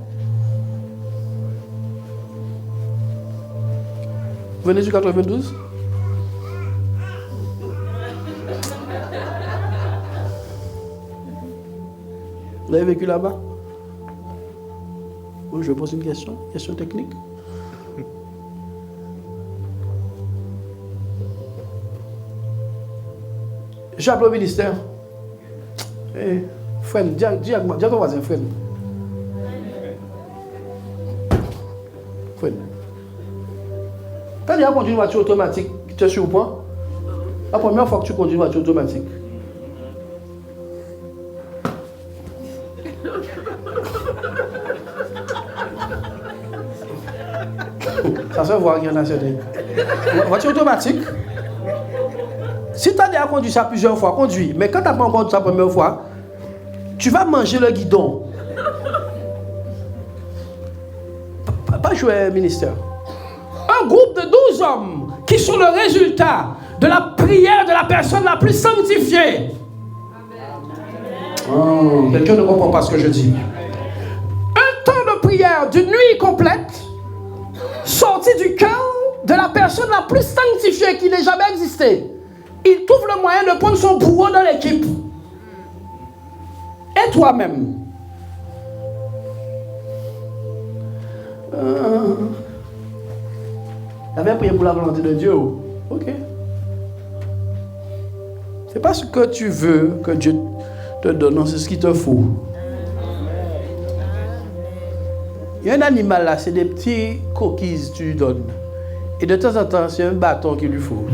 Vous venez du 92? Vous avez vécu là-bas? Bon, je pose une question technique. J'ai appelé au ministère. Frère, dis à ton voisin, frère. Frère. Quand tu as conduit une voiture automatique, tu es sur le point. La première fois que tu conduis une voiture automatique. Ça se voit qu'il y en a certains. Voiture automatique. Si tu as déjà conduit ça plusieurs fois, conduis. Mais quand tu n'as pas encore conduit ça la première fois, tu vas manger le guidon. Pas jouer ministère. Un groupe de 12 hommes qui sont le résultat de la prière de la personne la plus sanctifiée. Oh, quelqu'un ne comprend pas ce que je dis. Un temps de prière d'une nuit complète, sorti du cœur de la personne la plus sanctifiée qui n'ait jamais existé. Il trouve le moyen de prendre son bourreau dans l'équipe. Et toi-même. Tu avais prié pour la volonté de Dieu. Ok. C'est pas ce que tu veux que Dieu te donne, non, c'est ce qu'il te faut. Il y a un animal là, c'est des petits coquilles que tu lui donnes. Et de temps en temps, c'est un bâton qu'il lui faut.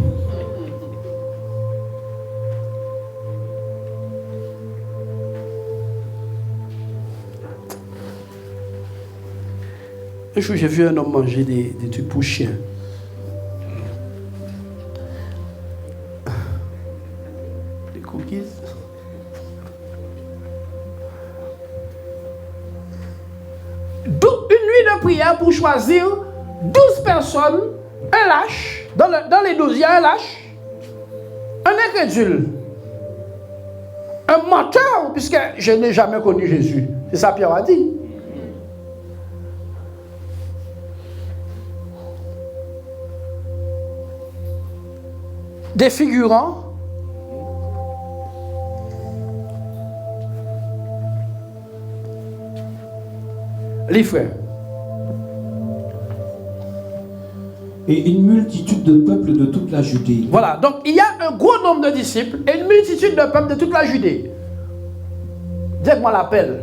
Un jour, j'ai vu un homme manger des trucs pour chiens. Des cookies. Une nuit de prière pour choisir 12 personnes, un lâche. Dans les 12, il y a un lâche, un incrédule, un menteur, puisque je n'ai jamais connu Jésus. C'est ça Pierre a dit. Des figurants, les frères. Et une multitude de peuples de toute la Judée. Voilà, donc il y a un gros nombre de disciples et une multitude de peuples de toute la Judée. Dites-moi l'appel.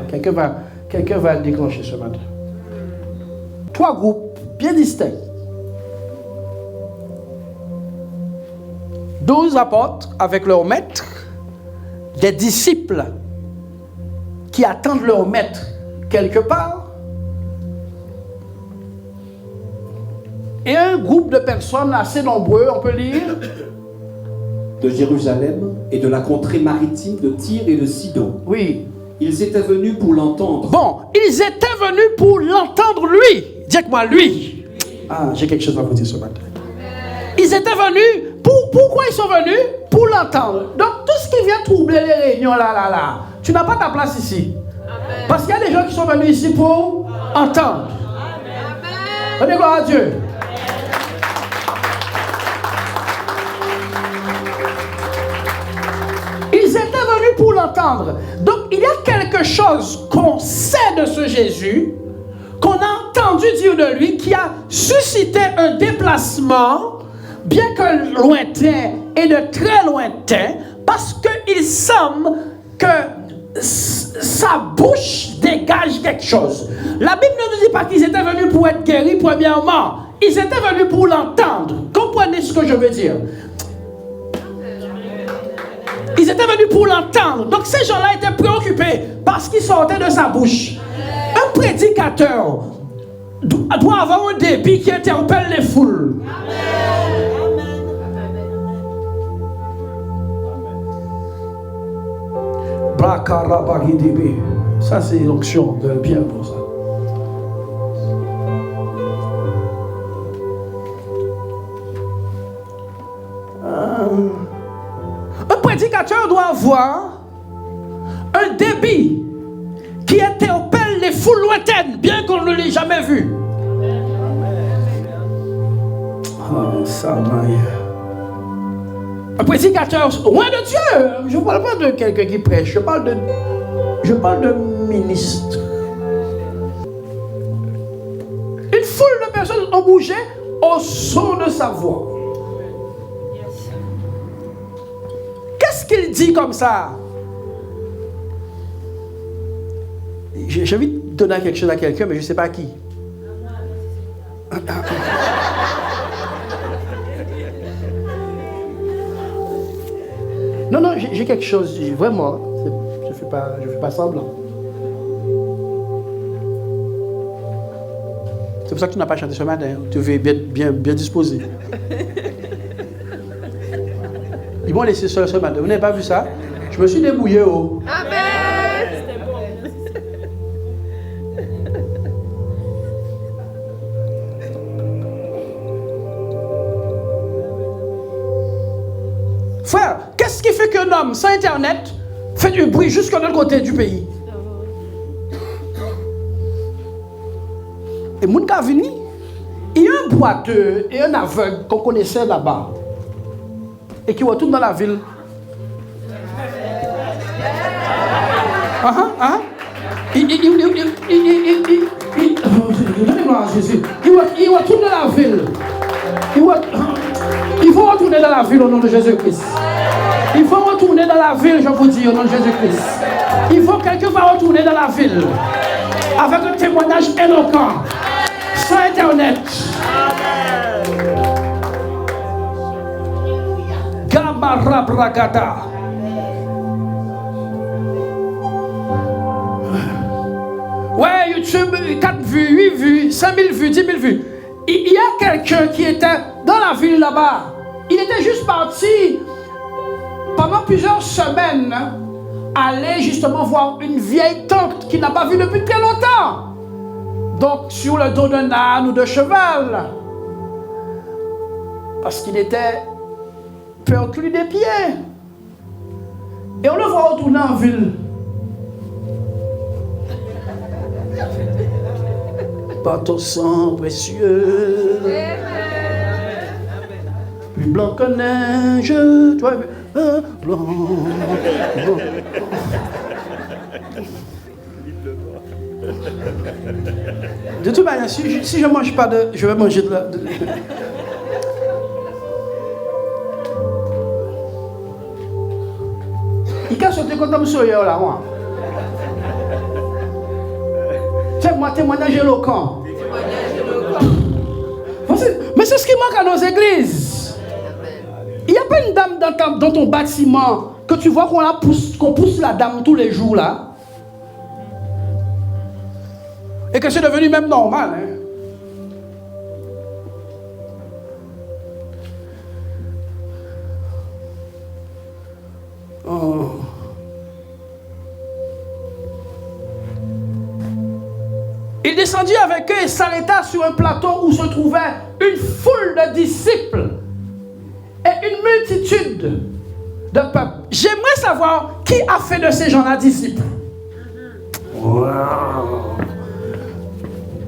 Quelqu'un va le déclencher ce matin. 3 groupes bien distincts. 12 apôtres avec leur maître, des disciples qui attendent leur maître quelque part, et un groupe de personnes assez nombreux, on peut lire, de Jérusalem et de la contrée maritime de Tyr et de Sidon. oui. Ils étaient venus pour l'entendre. Bon, ils étaient venus pour l'entendre lui. Dites-moi lui. Ah, j'ai quelque chose à vous dire ce matin. Ils étaient venus, pourquoi ils sont venus? Pour l'entendre. Donc tout ce qui vient troubler les réunions là, tu n'as pas ta place ici. Amen. Parce qu'il y a des gens qui sont venus ici pour entendre. Amen. Gloire à Dieu. Ils étaient venus pour l'entendre. Donc il y a quelque chose qu'on sait de ce Jésus, qu'on a entendu dire de lui, qui a suscité un déplacement, bien que lointain et de très lointain, parce qu'il semble que sa bouche dégage quelque chose. La Bible ne nous dit pas qu'ils étaient venus pour être guéris, premièrement. Ils étaient venus pour l'entendre. Comprenez ce que je veux dire? Ils étaient venus pour l'entendre. Donc ces gens-là étaient préoccupés par ce qui sortait de sa bouche. Un prédicateur doit avoir un débit qui interpelle les foules. Ça, c'est l'onction de Pierre pour ça. Un prédicateur doit avoir un débit qui interpelle les foules lointaines, bien qu'on ne l'ait jamais vu. Un prédicateur loin de Dieu. Je ne parle pas de quelqu'un qui prêche, je parle de ministre. Une foule de personnes ont bougé au son de sa voix. Qu'est-ce qu'il dit comme ça? J'ai envie de donner quelque chose à quelqu'un, mais je ne sais pas qui. Non, j'ai quelque chose, vraiment. Je ne fais pas semblant. C'est pour ça que tu n'as pas chanté ce matin. Tu veux bien disposé. Ils m'ont laissé seul ce matin. Vous n'avez pas vu ça? Je me suis débrouillé. Oh. Amen! Frère, qu'est-ce qui fait qu'un homme sans Internet fait du bruit jusqu'à l'autre côté du pays? Et mon cas venu, il y a un boiteux et un aveugle qu'on connaissait là-bas et qui retourne dans la ville. Il retourne dans la ville. Il faut retourner dans la ville au nom de Jésus-Christ. Il faut retourner dans la ville, je vous dis, au nom de Jésus-Christ. Il faut que quelqu'un va retourner dans la ville avec un témoignage éloquent, sur Internet. Gamara Bragada. Ouais, YouTube, 4 vues, 8 vues, 5000 vues, 10 000 vues. Il y a quelqu'un qui était dans la ville là-bas. Il était juste parti pendant plusieurs semaines aller justement voir une vieille tante qu'il n'a pas vue depuis très longtemps. Donc sur le dos d'un âne ou de cheval. Parce qu'il était perclus des pieds. Et on le voit retourner en ville. Par ton sang précieux, plus blanc que neige, toi, blanc. De toute manière, si je ne mange pas je vais manger de la... Il a sauté comme ça là, moi. Fais-moi témoignage éloquent. Mais c'est ce qui manque à nos églises. Il n'y a pas une dame dans ton bâtiment que tu vois qu'on pousse la dame tous les jours là. Et que c'est devenu même normal. Hein? Il descendit avec eux et s'arrêta sur un plateau où se trouvait une foule de disciples et une multitude de peuple. J'aimerais savoir qui a fait de ces gens-là disciples. Wow.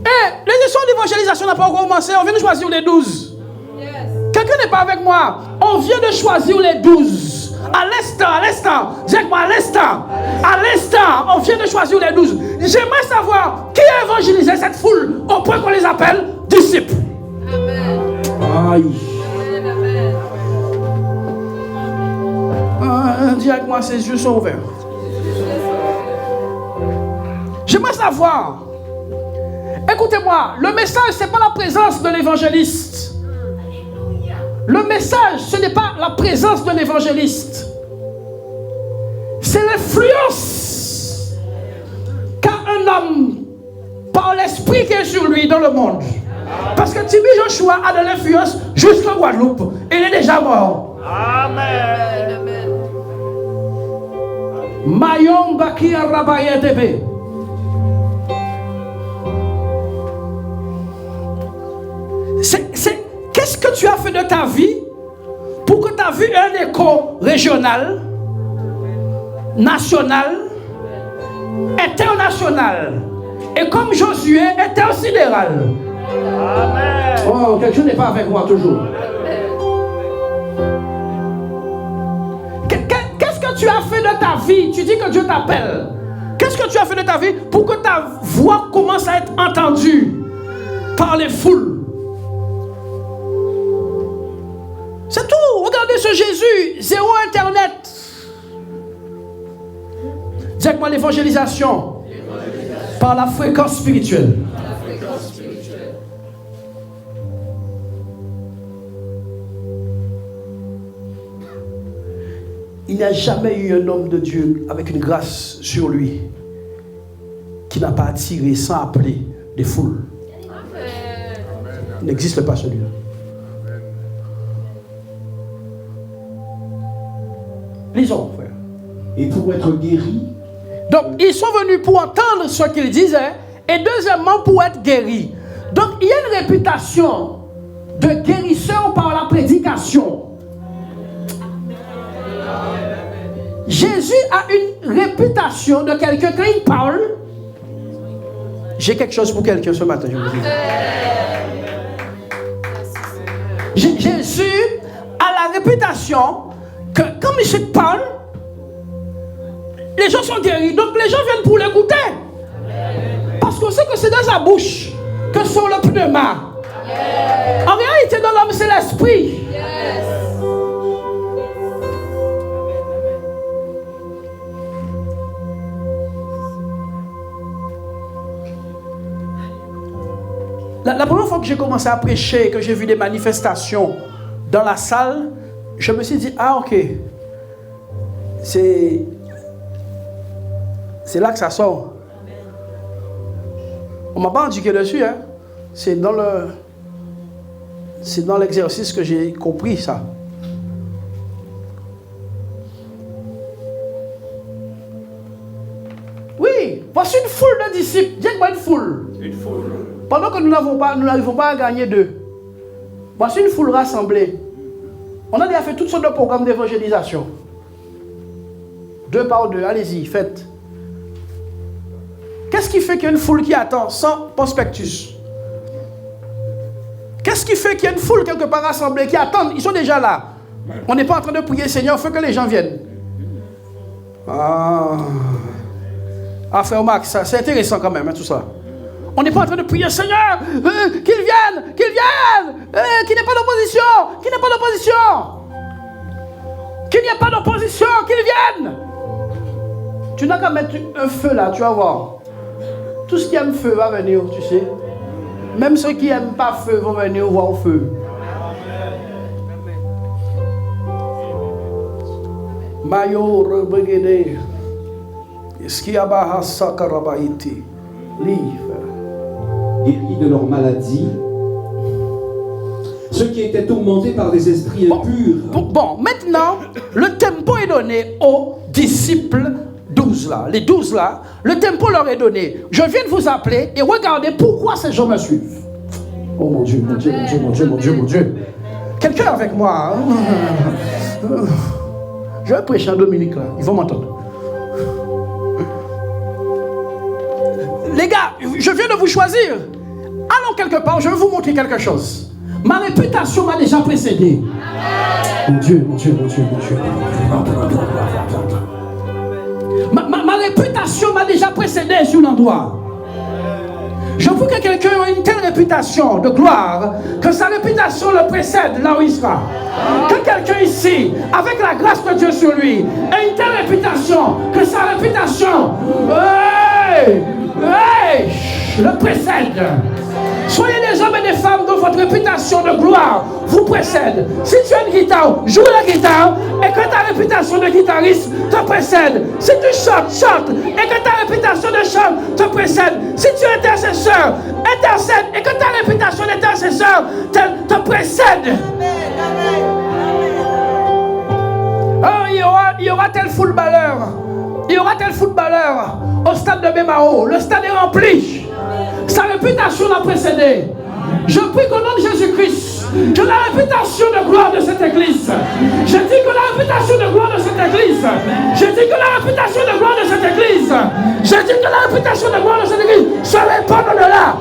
Et les leçons d'évangélisation n'ont pas encore commencé. On vient de choisir les 12. Yes. Quelqu'un n'est pas avec moi. On vient de choisir les 12. À l'instant. Dis-moi à l'instant. On vient de choisir les 12. J'aimerais savoir qui a évangélisé cette foule au point qu'on les appelle disciples. Amen. Aïe. Dis avec moi, ses yeux sont ouverts. J'aimerais savoir. Écoutez-moi, le message, ce n'est pas la présence de l'évangéliste. Le message, ce n'est pas la présence de l'évangéliste. C'est l'influence qu'a un homme par l'esprit qui est sur lui dans le monde. Parce que Tibi Joshua a de l'influence jusqu'en Guadeloupe. Il est déjà mort. Amen. Mayon Baki Arabaye Tebe. Qu'est-ce que tu as fait de ta vie pour que ta vie ait un écho régional, national, international et comme Josué intersidéral? Amen. Oh, quelqu'un n'est pas avec moi toujours. Qu'est-ce que tu as fait de ta vie? Tu dis que Dieu t'appelle. Qu'est-ce que tu as fait de ta vie pour que ta voix commence à être entendue par les foules? C'est tout. Regardez ce Jésus. Zéro Internet. Dis-moi l'évangélisation. Par la fréquence spirituelle. Il n'y a jamais eu un homme de Dieu avec une grâce sur lui qui n'a pas attiré sans appeler des foules. Il n'existe pas celui-là. Lisons, frère. Et pour être guéri. Donc, ils sont venus pour entendre ce qu'ils disaient et deuxièmement pour être guéris. Donc, il y a une réputation de guérisseur par la prédication. Jésus a une réputation de quelqu'un quand il parle. J'ai quelque chose pour quelqu'un ce matin, je vous dis. Jésus a la réputation que quand il parle, les gens sont guéris. Donc les gens viennent pour l'écouter. Parce qu'on sait que c'est dans sa bouche que sont le pneuma. En réalité, dans l'homme, c'est l'esprit. La première fois que j'ai commencé à prêcher, que j'ai vu des manifestations dans la salle, je me suis dit, ah ok, c'est là que ça sort. On ne m'a pas indiqué dessus, hein. C'est dans l'exercice que j'ai compris ça. Oui, voici une foule de disciples. Dis-moi une foule. Une foule. Pendant que nous n'arrivons pas à gagner d'eux. Voici une foule rassemblée. On a déjà fait toutes sortes de programmes d'évangélisation. 2 par 2, allez-y, faites. Qu'est-ce qui fait qu'il y a une foule qui attend sans prospectus? Qu'est-ce qui fait qu'il y a une foule quelque part rassemblée qui attend? Ils sont déjà là. On n'est pas en train de prier, Seigneur, il faut que les gens viennent. Ah, frère Max, ça, c'est intéressant quand même, hein, tout ça. On n'est pas en train de prier, Seigneur, qu'ils viennent, qu'il n'y ait pas d'opposition, qu'il n'y ait pas d'opposition, qu'il n'y ait pas d'opposition, qu'ils viennent. Tu n'as qu'à mettre un feu là, tu vas voir. Tout ce qui aime feu va venir, tu sais. Même ceux qui n'aiment pas feu vont venir voir au feu. Mayo rebegede, eskiabaha sakarabaiti, livre. Guéris de leur maladie. Ceux qui étaient tourmentés par des esprits impurs. Bon, maintenant, le tempo est donné aux disciples 12. 12 là, le tempo leur est donné. Je viens de vous appeler et regardez pourquoi ces gens me suivent. Oh mon Dieu, mon Dieu, mon Dieu, mon Dieu, mon Dieu, mon Dieu. Quelqu'un avec moi. Je vais prêcher en Dominique là, ils vont m'entendre. Les gars, je viens de vous choisir. Allons quelque part, je vais vous montrer quelque chose. Ma réputation m'a déjà précédé. Mon Dieu, mon Dieu, mon Dieu, mon Dieu. Ma réputation m'a déjà précédé sur l'endroit. Je veux que quelqu'un ait une telle réputation de gloire que sa réputation le précède là où il sera. Que quelqu'un ici, avec la grâce de Dieu sur lui, ait une telle réputation que sa réputation le précède. Soyez des hommes et des femmes dont votre réputation de gloire vous précède. Si tu as une guitare, joue la guitare et que ta réputation de guitariste te précède. Si tu chantes, chante et que ta réputation de chante te précède. Si tu es intercesseur, intercède et que ta réputation d'intercesseur te précède. Oh, il y aura tel footballeur. Il y aura tel footballeur au stade de Bémao. Le stade est rempli. Sa réputation l'a précédé. Je prie qu'au nom de Jésus-Christ, que la réputation de gloire de cette église, je dis que la réputation de gloire de cette église, je dis que la réputation de gloire de cette église, je dis que la réputation de gloire de cette église se répand au-delà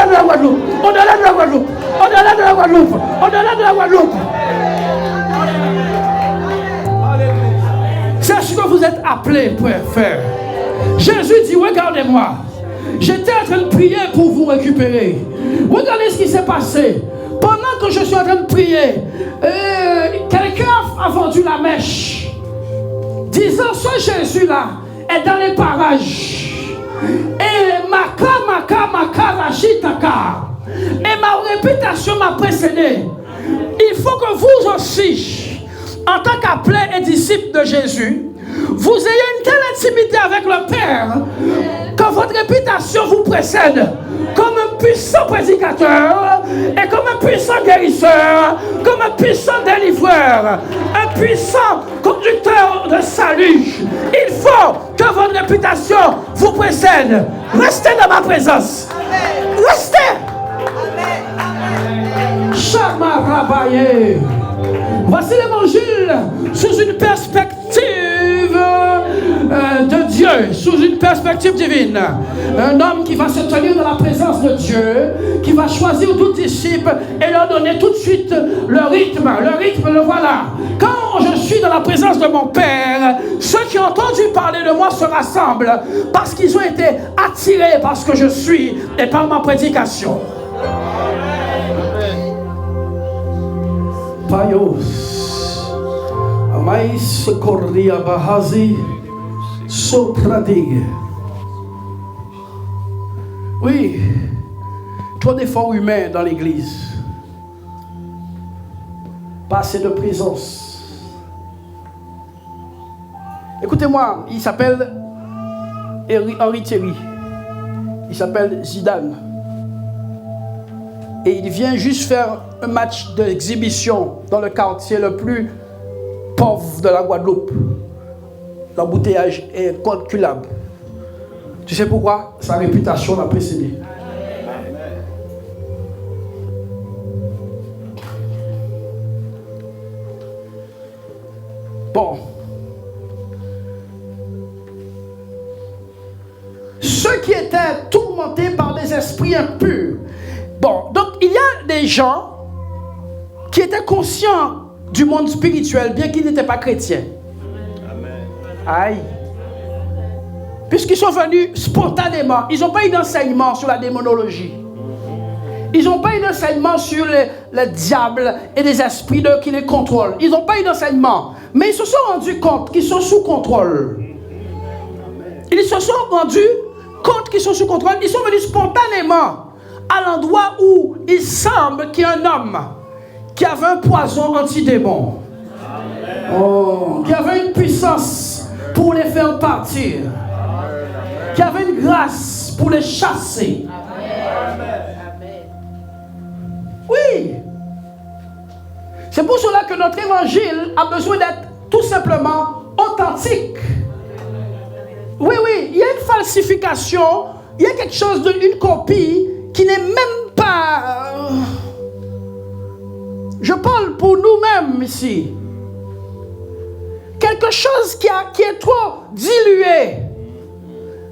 de la Guadeloupe, au-delà de la Guadeloupe, au-delà de la Guadeloupe, au-delà de la Guadeloupe. C'est ce que vous êtes appelés pour faire. Jésus dit, regardez-moi. J'étais en train de prier pour vous récupérer. Regardez ce qui s'est passé. Pendant que je suis en train de prier, quelqu'un a vendu la mèche, disant ce Jésus-là est dans les parages. Et et ma réputation m'a précédé. Il faut que vous aussi, en tant qu'appelés et disciples de Jésus, vous ayez une telle intimité avec le Père que votre réputation vous précède comme un puissant prédicateur et comme un puissant guérisseur, comme un puissant délivreur, un puissant conducteur de salut. Il faut que votre réputation vous précède. Restez dans ma présence. Restez. Chamarabaye. Voici l'évangile sous une perspective de Dieu, sous une perspective divine. Un homme qui va se tenir dans la présence de Dieu, qui va choisir 12 disciples et leur donner tout de suite le rythme. Le rythme, le voilà. Quand je suis dans la présence de mon Père, ceux qui ont entendu parler de moi se rassemblent parce qu'ils ont été attirés par ce que je suis et par ma prédication. Payos, Amais Cordia Bahazi, Sotradig. Oui, trop d'efforts humains dans l'église, pas assez de présence. Écoutez-moi, il s'appelle Henri Thierry, il s'appelle Zidane. Et il vient juste faire un match d'exhibition dans le quartier le plus pauvre de la Guadeloupe. L'embouteillage est incalculable. Tu sais pourquoi? Sa réputation l'a précédé. Bon. Ceux qui étaient tourmentés par des esprits impurs. Bon, donc il y a des gens qui étaient conscients du monde spirituel, bien qu'ils n'étaient pas chrétiens. Amen. Aïe. Puisqu'ils sont venus spontanément, ils n'ont pas eu d'enseignement sur la démonologie. Ils n'ont pas eu d'enseignement sur le diable et les esprits qui les contrôlent. Ils n'ont pas eu d'enseignement. Mais ils se sont rendus compte qu'ils sont sous contrôle. Ils se sont rendus compte qu'ils sont sous contrôle. Ils sont venus spontanément à l'endroit où il semble qu'il y a un homme qui avait un poison anti-démon, qui avait une puissance pour les faire partir, qui avait une grâce pour les chasser. Oui. C'est pour cela que notre évangile a besoin d'être tout simplement authentique. Oui, il y a une falsification, il y a quelque chose une copie qui n'est même pas... je parle pour nous-mêmes ici. Quelque chose qui est trop dilué.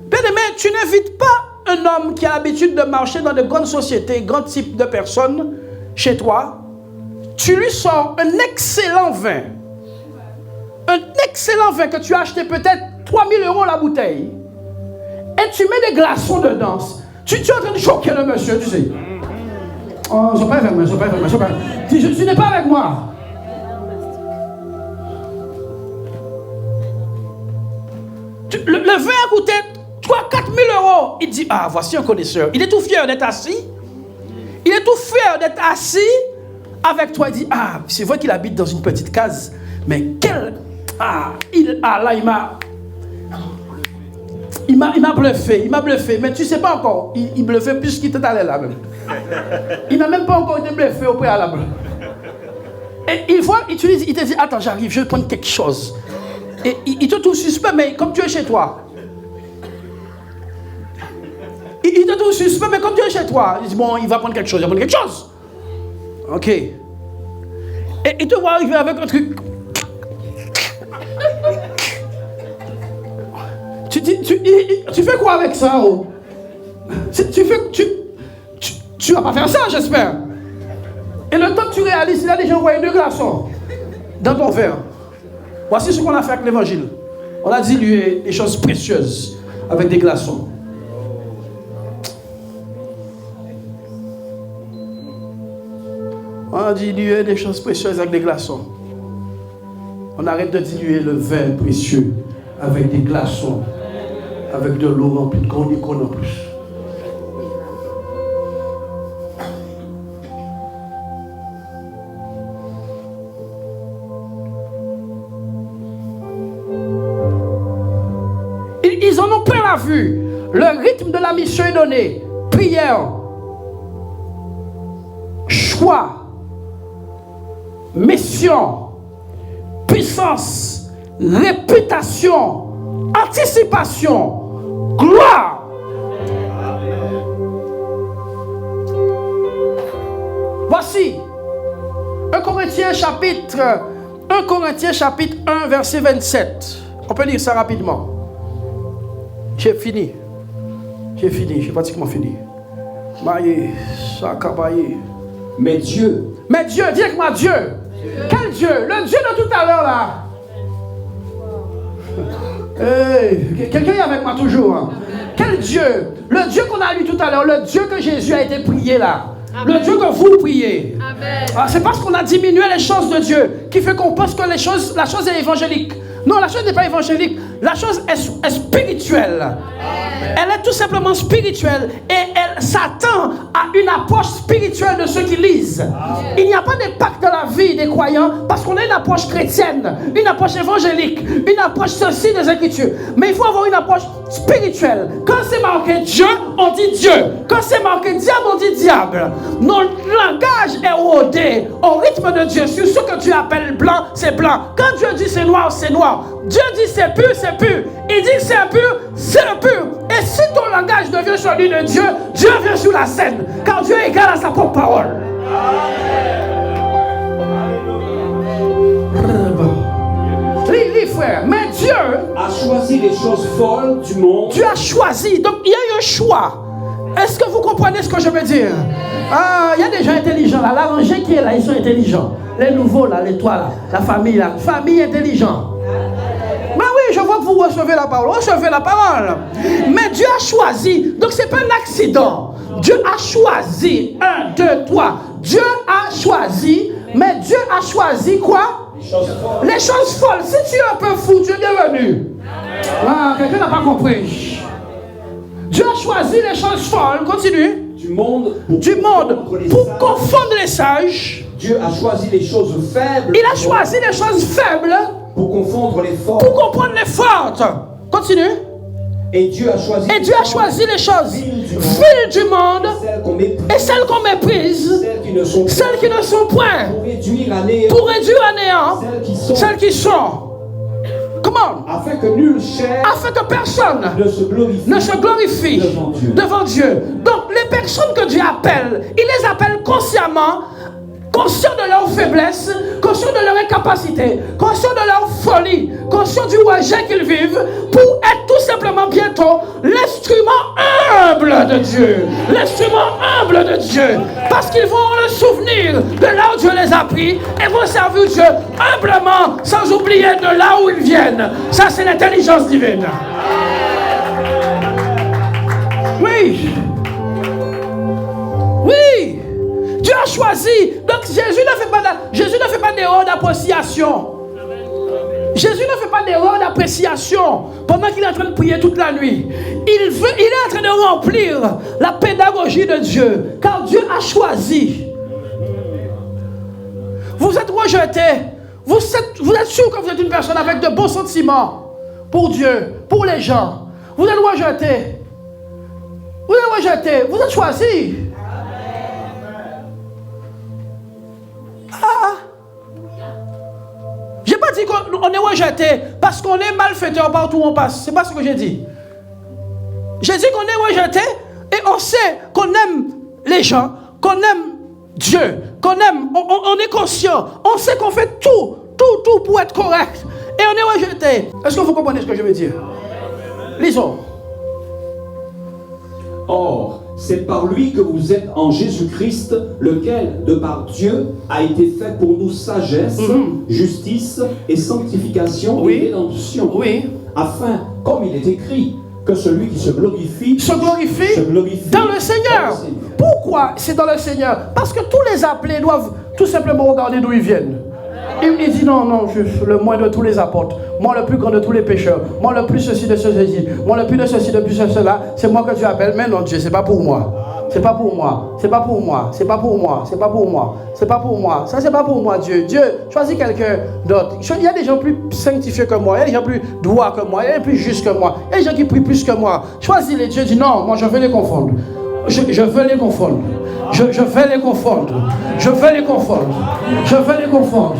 Bien-aimé, tu n'invites pas un homme qui a l'habitude de marcher dans de grandes sociétés, grands types de personnes, chez toi. Tu lui sors un excellent vin. Un excellent vin que tu as acheté peut-être 3000 € la bouteille. Et tu mets des glaçons dedans. Tu es en train de choquer le monsieur, tu sais. Oh, ils sont pas avec moi, tu n'es pas avec moi. Le vin a coûté 3-4 000 €. Il dit, ah, voici un connaisseur. Il est tout fier d'être assis. Il est tout fier d'être assis avec toi. Il dit, ah, c'est vrai qu'il habite dans une petite case. Mais quel... là, il m'a bluffé. Mais tu ne sais pas encore. Il bluffait plus qu'il était allé là même. Il n'a même pas encore été bluffé au préalable. Et une fois, il te dit, attends, j'arrive, je vais prendre quelque chose. Et il te trouve suspect, mais comme tu es chez toi. Il te trouve suspect, mais comme tu es chez toi. Il dit, bon, il va prendre quelque chose, Ok. Et il te voit arriver avec un truc. Tu fais quoi avec ça, oh? Tu vas pas faire ça, j'espère. Et le temps que tu réalises, il a déjà envoyé 2 glaçons dans ton verre. Voici ce qu'on a fait avec l'évangile. On a dilué des choses précieuses avec des glaçons. On a dilué des choses précieuses avec des glaçons. On arrête de diluer le vin précieux avec des glaçons, avec de l'eau remplie de grands icônes en plus. Ils en ont plein la vue. Le rythme de la mission est donné. Prière, choix, mission, puissance, réputation, anticipation, gloire. Voici 1 Corinthiens chapitre 1 verset 27. On peut lire ça rapidement. J'ai fini, j'ai pratiquement fini. Mais Dieu, dis avec moi Dieu. Quel Dieu? Le Dieu de tout à l'heure là. Hey, quelqu'un est avec moi toujours. Hein? Quel Dieu? Le Dieu qu'on a lu tout à l'heure, le Dieu que Jésus a été prié là. Amen. Le Dieu que vous priez. C'est parce qu'on a diminué les choses de Dieu qui fait qu'on pense que la chose est évangélique. Non, la chose n'est pas évangélique. La chose est spirituelle. Amen. Elle est tout simplement spirituelle. Et elle s'attend à une approche spirituelle de ceux qui lisent. Amen. Il n'y a pas d'impact dans la vie des croyants parce qu'on a une approche chrétienne, une approche évangélique, une approche ceci des Écritures. Mais il faut avoir une approche spirituelle. Quand c'est marqué Dieu, on dit Dieu. Quand c'est marqué diable, on dit diable. Notre langage est rodé au rythme de Dieu. Sur ce que Dieu appelle blanc, c'est blanc. Quand Dieu dit c'est noir, c'est noir. Dieu dit c'est pur, c'est pur. Il dit c'est impur, c'est impur. Et si ton langage devient celui de Dieu, Dieu vient sur la scène. Car Dieu est égal à sa propre parole. Lis, frère. Mais Dieu a choisi les choses folles du monde. Dieu a choisi. Donc il y a eu un choix. Est-ce que vous comprenez ce que je veux dire? Il y a des gens intelligents là. La rangée qui est là, ils sont intelligents. Les nouveaux là, les toits là, la famille là. Famille intelligente. Mais oui, je vois que vous recevez la parole. Recevez la parole. Mais Dieu a choisi. Donc ce n'est pas un accident. Dieu a choisi. 1, 2, 3. Dieu a choisi. Mais Dieu a choisi quoi? Les choses folles. Si tu es un peu fou, tu es bienvenu. Quelqu'un n'a pas compris. Dieu a choisi les choses folles. Continue. Du monde pour confondre les sages. Dieu a choisi les choses faibles. Il a choisi les choses faibles pour confondre les fortes. Pour comprendre les fortes. Continue. Et Dieu a choisi les choses viles du monde et celles qu'on méprise, celles qui ne sont point, pour réduire à néant celles qui sont. Comment? Afin que nulle chair Afin que personne ne se glorifie devant Dieu. Donc, les personnes que Dieu appelle, il les appelle consciemment, conscients de leur faiblesse, conscients de leur incapacité, conscients de leur folie, conscients du rejet qu'ils vivent, pour être tout simplement bientôt l'instrument humble de Dieu. L'instrument humble de Dieu. Parce qu'ils vont le souvenir de là où Dieu les a pris et vont servir Dieu humblement, sans oublier de là où ils viennent. Ça, c'est l'intelligence divine. Oui. Oui. Dieu a choisi. Donc Jésus ne fait pas d'erreur d'appréciation. Jésus ne fait pas d'erreur d'appréciation pendant qu'il est en train de prier toute la nuit. Il est en train de remplir la pédagogie de Dieu. Car Dieu a choisi. Vous êtes rejeté. Vous êtes sûr que vous êtes une personne avec de bons sentiments pour Dieu, pour les gens. Vous êtes rejeté. Vous êtes rejeté. Vous êtes choisi. J'ai pas dit qu'on est rejeté parce qu'on est malfaiteur partout où on passe. C'est pas ce que j'ai dit. J'ai dit qu'on est rejeté et on sait qu'on aime les gens, qu'on aime Dieu, qu'on aime, on est conscient, on sait qu'on fait tout pour être correct et on est rejeté. Est-ce que vous comprenez ce que je veux dire? Lisons. Or, c'est par lui que vous êtes en Jésus-Christ, lequel, de par Dieu, a été fait pour nous sagesse, justice et sanctification et rédemption. Oui. Afin, comme il est écrit, que celui qui se glorifie dans le Seigneur. Pourquoi c'est dans le Seigneur? Parce que tous les appelés doivent tout simplement regarder d'où ils viennent. Il dit non, je suis le moins de tous les apôtres, moi le plus grand de tous les pécheurs, moi le plus ceci de ceci, moi le plus de ceci, de plus de cela, c'est moi que tu appelles. Mais non, Dieu, c'est pas pour moi. C'est pas pour moi, c'est pas pour moi, c'est pas pour moi, c'est pas pour moi, c'est pas pour moi, ça c'est pas pour moi, Dieu. Dieu, choisis quelqu'un d'autre. Il y a des gens plus sanctifiés que moi, il y a des gens plus droits que moi, il y a des gens plus justes que moi, il y a des gens qui prient plus que moi. Choisis-les. Dieu dit non, moi je vais les confondre. Je veux les confondre. Je vais les confondre. Je vais les confondre. Je vais les confondre.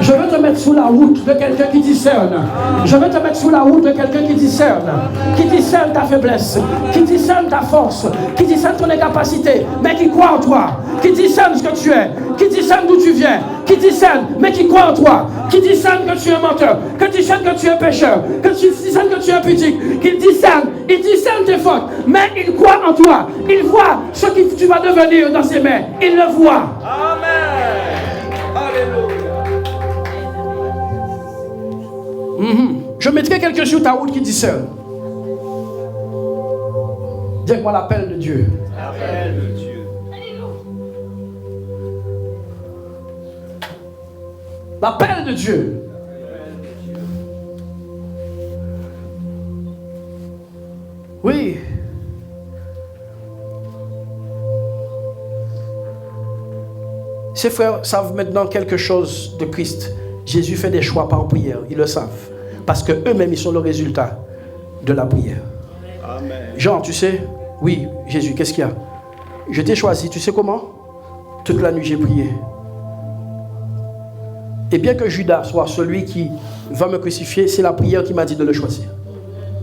Je veux te mettre sous la route de quelqu'un qui discerne. Je vais te mettre sous la route de quelqu'un qui discerne ta faiblesse, qui discerne ta force, qui discerne ton incapacité, mais qui croit en toi, qui discerne ce que tu es, qui discerne d'où tu viens, qui discerne, mais qui croit en toi, qui discerne que tu es menteur, que tu discerne que tu es pécheur, que tu discerne que tu es impudique, qu'il discerne, il discerne tes fautes, mais il croit en toi, il voit ce que tu vas devenir dans ses mains, il le voit. Amen. Alléluia. Je mettrai quelqu'un sur ta route qui discerne. Dis-moi l'appel de Dieu. L'appel de Dieu. L'appel de Dieu. Oui. Ces frères savent maintenant quelque chose de Christ. Jésus fait des choix par prière. Ils le savent. Parce qu'eux-mêmes, ils sont le résultat de la prière. Amen. Jean, tu sais, oui, Jésus, qu'est-ce qu'il y a? Je t'ai choisi, tu sais comment? Toute la nuit, j'ai prié. Et bien que Judas soit celui qui va me crucifier, c'est la prière qui m'a dit de le choisir.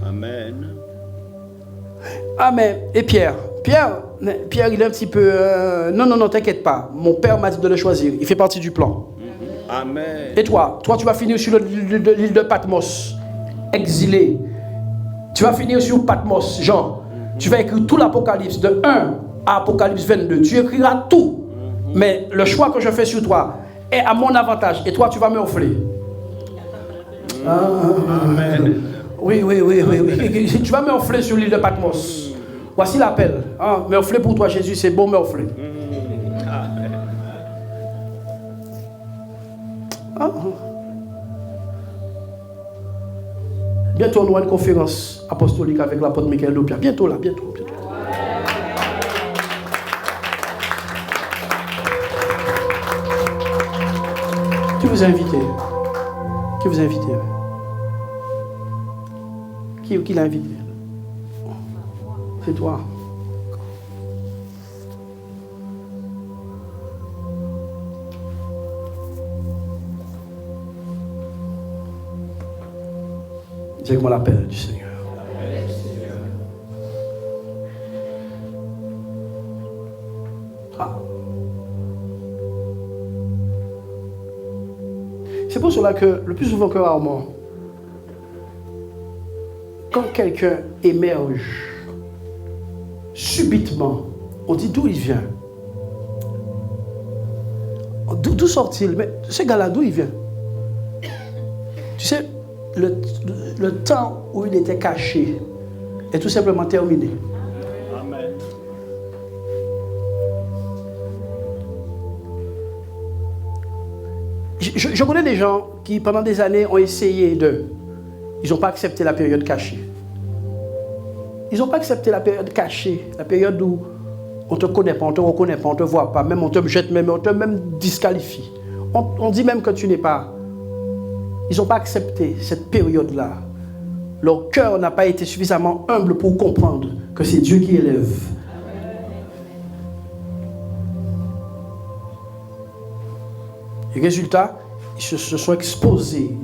Amen. Amen. Et Pierre, il est un petit peu... Non, t'inquiète pas. Mon père m'a dit de le choisir. Il fait partie du plan. Amen. Et toi, tu vas finir sur l'île de Patmos, exilé. Tu vas finir sur Patmos, Jean. Tu vas écrire tout l'Apocalypse, de 1 à Apocalypse 22. Tu écriras tout. Mais le choix que je fais sur toi est à mon avantage. Et toi, tu vas me offrir. Amen. Oui. Tu vas me offrir sur l'île de Patmos. Voici l'appel. Me offrir pour toi, Jésus, c'est bon, me offrir. Bientôt, on aura une conférence apostolique avec l'apôtre Michael Dopia. Bientôt. Qui vous a invité? Qui l'a invité? C'est toi. Dis-moi l'appel du Seigneur. Ah. C'est pour cela que le plus souvent que rarement, quand quelqu'un émerge subitement, on dit d'où il vient. D'où sort-il? Mais ce gars-là, d'où il vient? Tu sais, le temps où il était caché est tout simplement terminé. Amen. Je connais des gens qui, pendant des années, ont essayé de... Ils n'ont pas accepté la période cachée. Ils n'ont pas accepté la période cachée, la période où on ne te connaît pas, on ne te reconnaît pas, on ne te voit pas, même on te jette, même on te même disqualifie. On dit même que tu n'es pas... Ils n'ont pas accepté cette période-là. Leur cœur n'a pas été suffisamment humble pour comprendre que c'est Dieu qui élève. Et résultat, ils se sont exposés.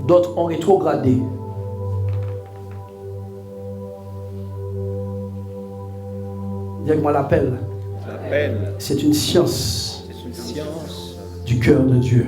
D'autres ont rétrogradé. Dis-moi l'appel. L'appel, C'est une science c'est une science du cœur de Dieu.